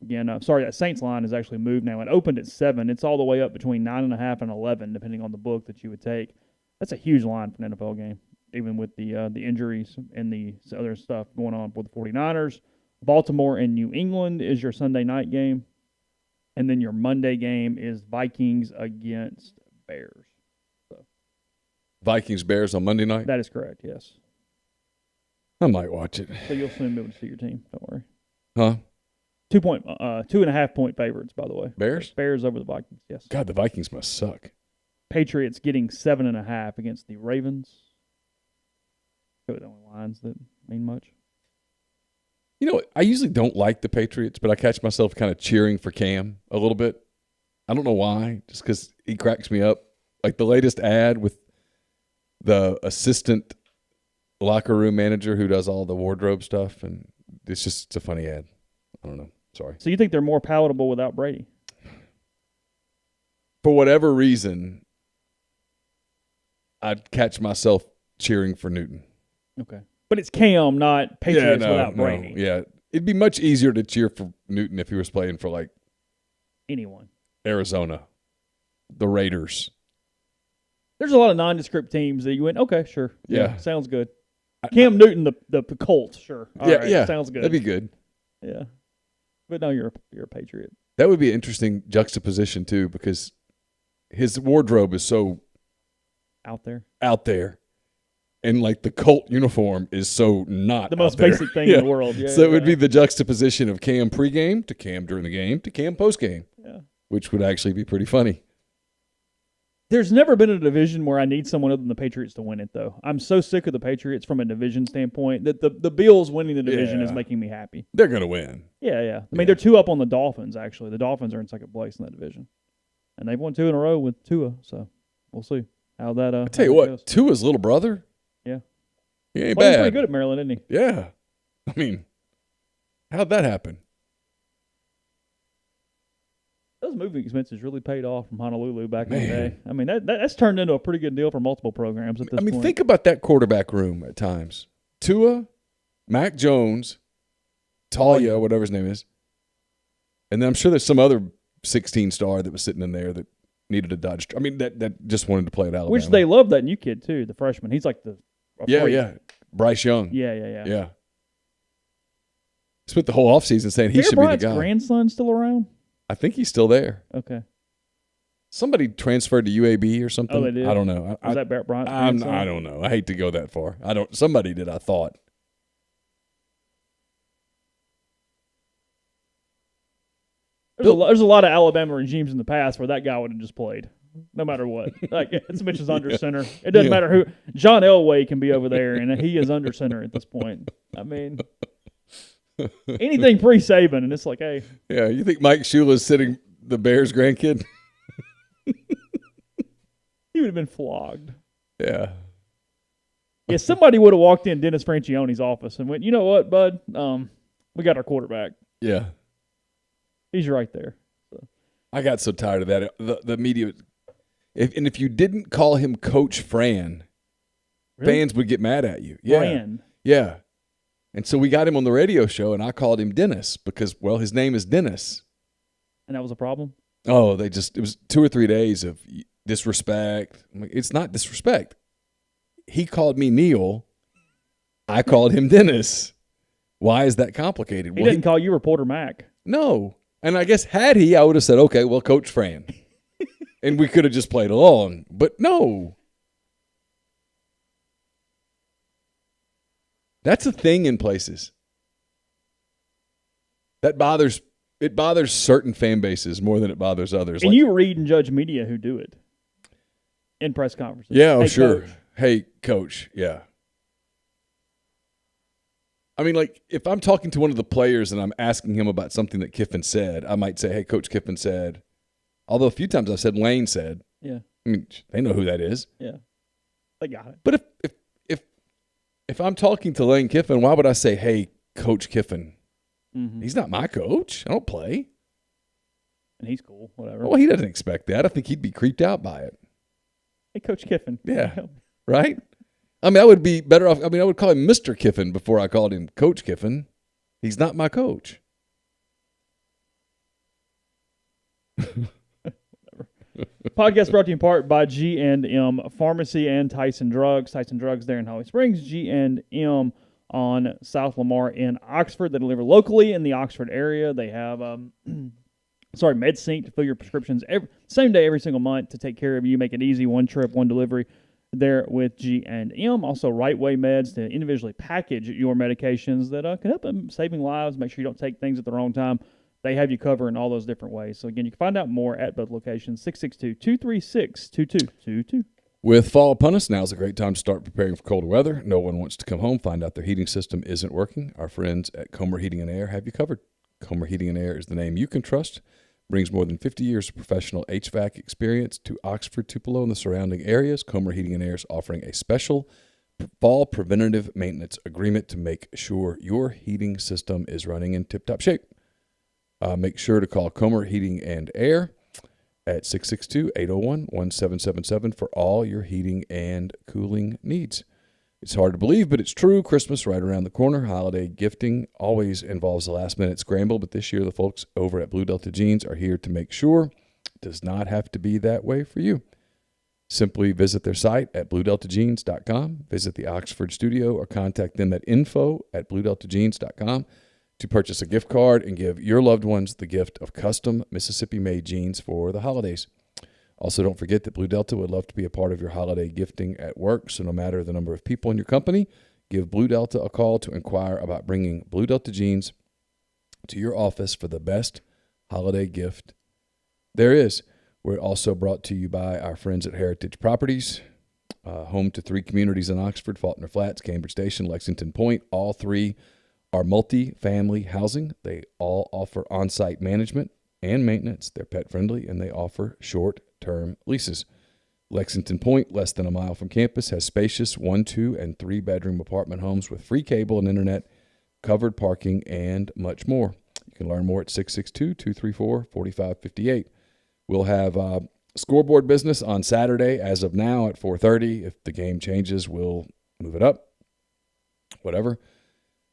[SPEAKER 1] Again, that Saints line has actually moved now. It opened at 7. It's all the way up between 9.5 and 11, depending on the book that you would take. That's a huge line for an NFL game, even with the injuries and the other stuff going on with the 49ers. Baltimore and New England is your Sunday night game. And then your Monday game is Vikings against Bears.
[SPEAKER 2] Vikings-Bears on Monday night?
[SPEAKER 1] That is correct, yes.
[SPEAKER 2] I might watch it.
[SPEAKER 1] So you'll soon be able to see your team. Don't worry.
[SPEAKER 2] Huh?
[SPEAKER 1] 2.5 point favorites, by the way.
[SPEAKER 2] Bears?
[SPEAKER 1] Bears over the Vikings, yes.
[SPEAKER 2] God, the Vikings must suck.
[SPEAKER 1] Patriots getting 7.5 against the Ravens. Those are the only lines that mean much.
[SPEAKER 2] You know, I usually don't like the Patriots, but I catch myself kind of cheering for Cam a little bit. I don't know why, just because he cracks me up. Like the latest ad with the assistant locker room manager who does all the wardrobe stuff, and it's a funny ad. I don't know. Sorry.
[SPEAKER 1] So you think they're more palatable without Brady?
[SPEAKER 2] For whatever reason, I'd catch myself cheering for Newton.
[SPEAKER 1] Okay. But it's Cam, not Patriots without Brady.
[SPEAKER 2] Yeah. It'd be much easier to cheer for Newton if he was playing for, like,
[SPEAKER 1] anyone.
[SPEAKER 2] Arizona, the Raiders.
[SPEAKER 1] There's a lot of nondescript teams that you went, okay, sure.
[SPEAKER 2] Yeah.
[SPEAKER 1] Sounds good. Cam Newton, the Colts, sure. All right,
[SPEAKER 2] yeah.
[SPEAKER 1] Sounds good.
[SPEAKER 2] That'd be good.
[SPEAKER 1] Yeah. But no, you're a Patriot.
[SPEAKER 2] That would be an interesting juxtaposition, too, because his wardrobe is so
[SPEAKER 1] out there. And,
[SPEAKER 2] like, the Colt uniform is so not
[SPEAKER 1] the most
[SPEAKER 2] out there.
[SPEAKER 1] basic thing in the world. Yeah,
[SPEAKER 2] so it would be the juxtaposition of Cam pregame to Cam during the game to Cam postgame,
[SPEAKER 1] yeah.
[SPEAKER 2] which would actually be pretty funny.
[SPEAKER 1] There's never been a division where I need someone other than the Patriots to win it, though. I'm so sick of the Patriots from a division standpoint that the Bills winning the division is making me happy.
[SPEAKER 2] They're going to win.
[SPEAKER 1] Yeah. I mean, they're 2 up on the Dolphins, actually. The Dolphins are in second place in that division. And they've won 2 in a row with Tua, so we'll see how that
[SPEAKER 2] I tell you what,
[SPEAKER 1] goes.
[SPEAKER 2] Tua's little brother,
[SPEAKER 1] Yeah.
[SPEAKER 2] he ain't
[SPEAKER 1] Playing
[SPEAKER 2] bad.
[SPEAKER 1] pretty good at Maryland, isn't he?
[SPEAKER 2] Yeah. I mean, how'd that happen?
[SPEAKER 1] Those moving expenses really paid off from Honolulu back in the day. I mean, that's turned into a pretty good deal for multiple programs at this point.
[SPEAKER 2] Think about that quarterback room at times. Tua, Mac Jones, Talia, whatever his name is. And then I'm sure there's some other 16-star that was sitting in there that needed a dodge. I mean, that just wanted to play at Alabama.
[SPEAKER 1] Which they love that new kid, too, the freshman. He's like a freak.
[SPEAKER 2] Yeah. Bryce Young.
[SPEAKER 1] Yeah.
[SPEAKER 2] Spent the whole offseason saying he should be the guy.
[SPEAKER 1] Grandson still around?
[SPEAKER 2] I think he's still there.
[SPEAKER 1] Okay.
[SPEAKER 2] Somebody transferred to UAB or something.
[SPEAKER 1] Oh, they did?
[SPEAKER 2] I don't know.
[SPEAKER 1] Was that Barrett Bryant's grandson?
[SPEAKER 2] I don't know. I hate to go that far. Somebody did, I thought.
[SPEAKER 1] There's a lot of Alabama regimes in the past where that guy would have just played, no matter what. Like, Mitch is under center. It doesn't matter who. John Elway can be over there, and he is under center at this point. I mean, anything pre-Saban, and it's like, hey.
[SPEAKER 2] Yeah, you think Mike Shula's sitting the Bears' grandkid?
[SPEAKER 1] He would have been flogged.
[SPEAKER 2] Yeah.
[SPEAKER 1] Yeah, somebody would have walked in Dennis Franchione's office and went, you know what, bud? We got our quarterback.
[SPEAKER 2] Yeah.
[SPEAKER 1] He's right there. So.
[SPEAKER 2] I got so tired of that. The media. If you didn't call him Coach Fran,
[SPEAKER 1] Really?
[SPEAKER 2] fans would get mad at you. Yeah.
[SPEAKER 1] Fran.
[SPEAKER 2] Yeah. And so we got him on the radio show, and I called him Dennis because, well, his name is Dennis.
[SPEAKER 1] And that was a problem?
[SPEAKER 2] Oh, it was 2 or 3 days of disrespect. I'm like, it's not disrespect. He called me Neal. I called him Dennis. Why is that complicated?
[SPEAKER 1] He didn't call you Reporter Mac.
[SPEAKER 2] No. And I guess had he, I would have said, okay, well, Coach Fran. And we could have just played along. But no. That's a thing in places. It bothers certain fan bases more than it bothers others.
[SPEAKER 1] And you read and judge media who do it in press conferences.
[SPEAKER 2] Yeah,
[SPEAKER 1] hey,
[SPEAKER 2] sure.
[SPEAKER 1] Coach.
[SPEAKER 2] Hey, Coach, yeah. I mean, like, if I'm talking to one of the players and I'm asking him about something that Kiffin said, I might say, hey, Coach Kiffin said. Although a few times I've said Lane said.
[SPEAKER 1] Yeah.
[SPEAKER 2] I mean, they know who that is.
[SPEAKER 1] Yeah. They got it.
[SPEAKER 2] But if I'm talking to Lane Kiffin, why would I say, hey, Coach Kiffin?
[SPEAKER 1] Mm-hmm.
[SPEAKER 2] He's not my coach. I don't play.
[SPEAKER 1] And he's cool, whatever.
[SPEAKER 2] Well, he doesn't expect that. I think he'd be creeped out by it.
[SPEAKER 1] Hey, Coach Kiffin.
[SPEAKER 2] Yeah. Right? I mean, I would be better off. I mean, I would call him Mr. Kiffin before I called him Coach Kiffin. He's not my coach.
[SPEAKER 1] Podcast brought to you in part by G&M Pharmacy and Tyson Drugs. Tyson Drugs there in Holly Springs. G&M on South Lamar in Oxford. They deliver locally in the Oxford area. They have MedSync to fill your prescriptions same day every single month to take care of you. Make it easy. One trip, one delivery. There with G&M. Also, Right Way Meds to individually package your medications that can help them saving lives. Make sure you don't take things at the wrong time. They have you covered in all those different ways. So, again, you can find out more at both locations, 662-236-2222.
[SPEAKER 2] With fall upon us, now's a great time to start preparing for colder weather. No one wants to come home, find out their heating system isn't working. Our friends at Comer Heating and Air have you covered. Comer Heating and Air is the name you can trust. Brings more than 50 years of professional HVAC experience to Oxford, Tupelo, and the surrounding areas. Comer Heating and Air is offering a special fall preventative maintenance agreement to make sure your heating system is running in tip-top shape. Make sure to call Comer Heating and Air at 662-801-1777 for all your heating and cooling needs. It's hard to believe, but it's true. Christmas right around the corner. Holiday gifting always involves a last-minute scramble, but this year the folks over at Blue Delta Jeans are here to make sure it does not have to be that way for you. Simply visit their site at bluedeltajeans.com, visit the Oxford studio, or contact them at info@bluedeltajeans.com to purchase a gift card and give your loved ones the gift of custom Mississippi-made jeans for the holidays. Also, don't forget that Blue Delta would love to be a part of your holiday gifting at work, so no matter the number of people in your company, give Blue Delta a call to inquire about bringing Blue Delta jeans to your office for the best holiday gift there is. We're also brought to you by our friends at Heritage Properties, home to 3 communities in Oxford: Faulkner Flats, Cambridge Station, Lexington Point. All 3 are multi-family housing. They all offer on-site management and maintenance. They're pet-friendly, and they offer short-term leases. Lexington Point, less than a mile from campus, has spacious 1, 2, and 3-bedroom apartment homes with free cable and internet, covered parking, and much more. You can learn more at 662-234-4558. We'll have scoreboard business on Saturday as of now at 4:30. If the game changes, we'll move it up. Whatever.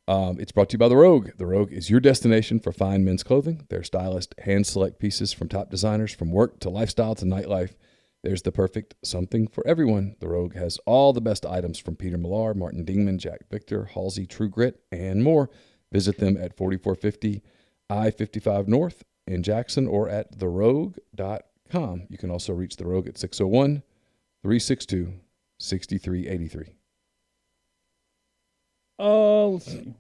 [SPEAKER 2] It's brought to you by The Rogue. The Rogue is your destination for fine men's clothing. Their stylist hand-select pieces from top designers, from work to lifestyle to nightlife. There's the perfect something for everyone. The Rogue has all the best items from Peter Millar, Martin Dingman, Jack Victor, Halsey, True Grit, and more. Visit them at 4450 I-55 North in Jackson or at therogue.com. You can also reach The Rogue at 601-362-6383.
[SPEAKER 1] Let's see.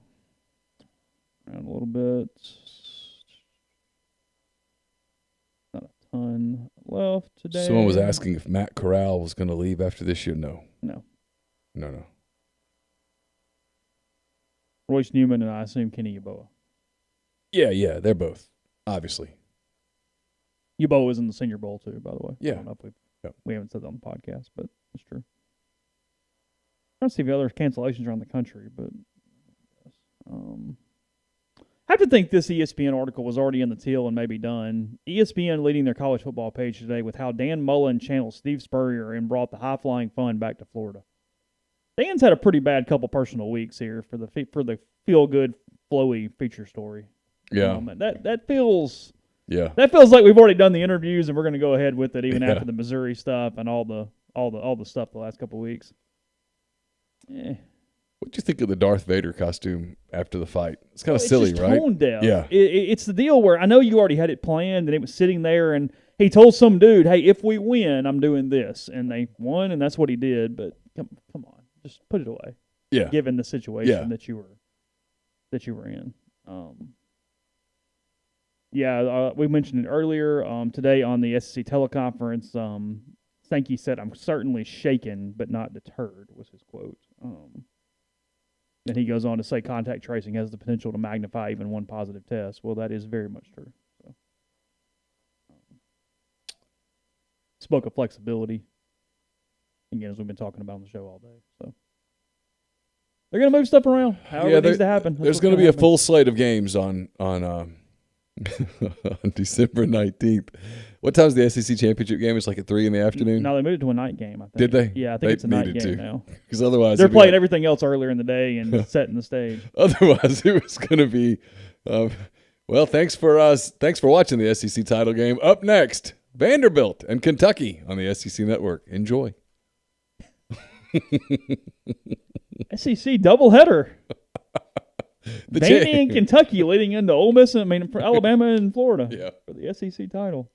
[SPEAKER 1] Around a little bit. Not a ton left today.
[SPEAKER 2] Someone was asking if Matt Corral was going to leave after this year. No.
[SPEAKER 1] No. Royce Newman and I assume Kenny Yeboah.
[SPEAKER 2] Yeah, they're both, obviously.
[SPEAKER 1] Yeboah was in the Senior Bowl, too, by the way.
[SPEAKER 2] Yeah.
[SPEAKER 1] I don't know if we haven't said that on the podcast, but it's true. I'm trying to see if other cancellations around the country, but I have to think this ESPN article was already in the till and maybe done. ESPN leading their college football page today with how Dan Mullen channeled Steve Spurrier and brought the high-flying fun back to Florida. Dan's had a pretty bad couple personal weeks here for the feel-good, flowy feature story.
[SPEAKER 2] Yeah.
[SPEAKER 1] That feels
[SPEAKER 2] Yeah.
[SPEAKER 1] That feels like we've already done the interviews and we're going to go ahead with it even after the Missouri stuff and all the stuff the last couple of weeks.
[SPEAKER 2] What'd you think of the Darth Vader costume after the fight? It's kind of silly,
[SPEAKER 1] just
[SPEAKER 2] right?
[SPEAKER 1] Tone deaf.
[SPEAKER 2] Yeah.
[SPEAKER 1] It's the deal where I know you already had it planned and it was sitting there and he told some dude, "Hey, if we win, I'm doing this," and they won, and that's what he did. But come on, just put it away.
[SPEAKER 2] Yeah.
[SPEAKER 1] Given the situation that you were in. We mentioned it earlier. Today on the SEC teleconference, Sankey said, "I'm certainly shaken, but not deterred," was his quote. Then he goes on to say contact tracing has the potential to magnify even one positive test. Well, that is very much true. So, spoke of flexibility, again, as we've been talking about on the show all day. So they're going to move stuff around. However it needs to happen.
[SPEAKER 2] There's going to be a full slate of games on on December 19th. What time's the SEC championship game? It's like at 3 in the afternoon?
[SPEAKER 1] No, they moved it to a night game, I think.
[SPEAKER 2] Did they?
[SPEAKER 1] Yeah, I think it's a night game now.
[SPEAKER 2] Because otherwise
[SPEAKER 1] they're playing everything else earlier in the day and setting the stage.
[SPEAKER 2] Otherwise, it was going to be, thanks for watching the SEC title game. Up next, Vanderbilt and Kentucky on the SEC Network. Enjoy.
[SPEAKER 1] SEC doubleheader. Vandy and Kentucky leading into Ole Miss, for Alabama and Florida for the SEC title.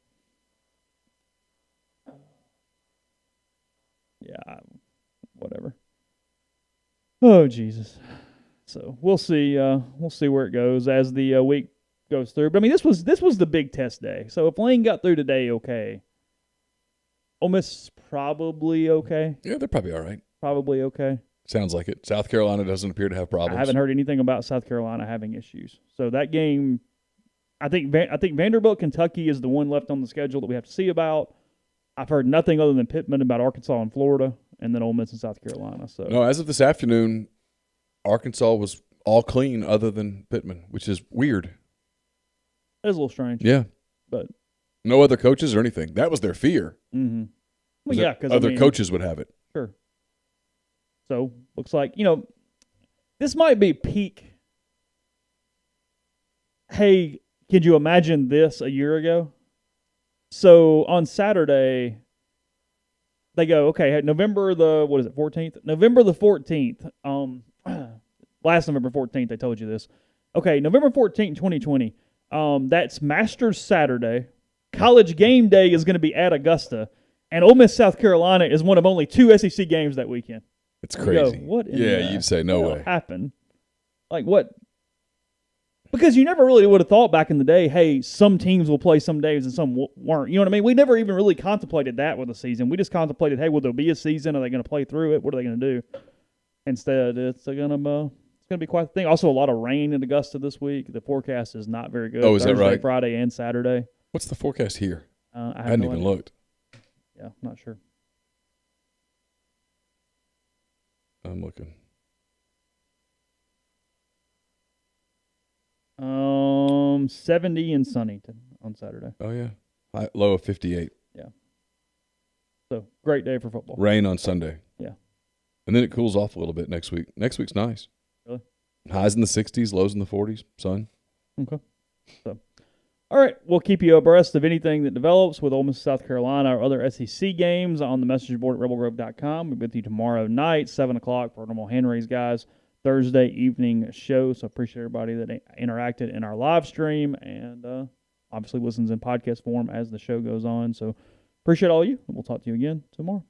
[SPEAKER 1] Yeah, whatever. Oh, Jesus. So we'll see. We'll see where it goes as the week goes through. But this was the big test day. So if Lane got through today, okay. Ole Miss probably okay.
[SPEAKER 2] Yeah, they're probably all right.
[SPEAKER 1] Probably okay.
[SPEAKER 2] Sounds like it. South Carolina doesn't appear to have problems.
[SPEAKER 1] I haven't heard anything about South Carolina having issues. So that game, I think Vanderbilt, Kentucky is the one left on the schedule that we have to see about. I've heard nothing other than Pittman about Arkansas and Florida, and then Ole Miss and South Carolina. So
[SPEAKER 2] no, as of this afternoon, Arkansas was all clean other than Pittman, which is weird.
[SPEAKER 1] That is a little strange.
[SPEAKER 2] Yeah,
[SPEAKER 1] but
[SPEAKER 2] no other coaches or anything. That was their fear.
[SPEAKER 1] Mm-hmm. Well, yeah, because
[SPEAKER 2] other coaches would have it.
[SPEAKER 1] Sure. So looks like this might be peak. Hey, could you imagine this a year ago? So on Saturday, they go, okay, November the 14th? November the 14th. Last November 14th, they told you this. Okay, November 14th, 2020. That's Masters Saturday. College game day is going to be at Augusta. And Ole Miss, South Carolina is one of only 2 SEC games that weekend.
[SPEAKER 2] It's crazy.
[SPEAKER 1] What in
[SPEAKER 2] you'd say no way.
[SPEAKER 1] happened? Like what? Because you never really would have thought back in the day, hey, some teams will play some days and some weren't. You know what I mean? We never even really contemplated that with a season. We just contemplated, hey, will there be a season? Are they going to play through it? What are they going to do? Instead, it's going to be quite the thing. Also, a lot of rain in Augusta this week. The forecast is not very good.
[SPEAKER 2] Oh, is
[SPEAKER 1] Thursday,
[SPEAKER 2] that right?
[SPEAKER 1] Friday and Saturday.
[SPEAKER 2] What's the forecast here?
[SPEAKER 1] I
[SPEAKER 2] hadn't even looked.
[SPEAKER 1] Yeah, not sure.
[SPEAKER 2] I'm looking.
[SPEAKER 1] 70 and sunny on Saturday.
[SPEAKER 2] Oh, yeah. Low of 58.
[SPEAKER 1] Yeah. So, great day for football.
[SPEAKER 2] Rain on Sunday.
[SPEAKER 1] Yeah.
[SPEAKER 2] And then it cools off a little bit next week. Next week's nice.
[SPEAKER 1] Really?
[SPEAKER 2] Highs in the 60s, lows in the 40s, sun.
[SPEAKER 1] Okay. So, all right, we'll keep you abreast of anything that develops with Ole Miss, South Carolina, or other SEC games on the message board at rebelgrove.com. We'll be with you tomorrow night, 7 o'clock, for our normal hand-raised guys Thursday evening show. So appreciate everybody that interacted in our live stream and obviously listens in podcast form as the show goes on. So appreciate all of you, and we'll talk to you again tomorrow.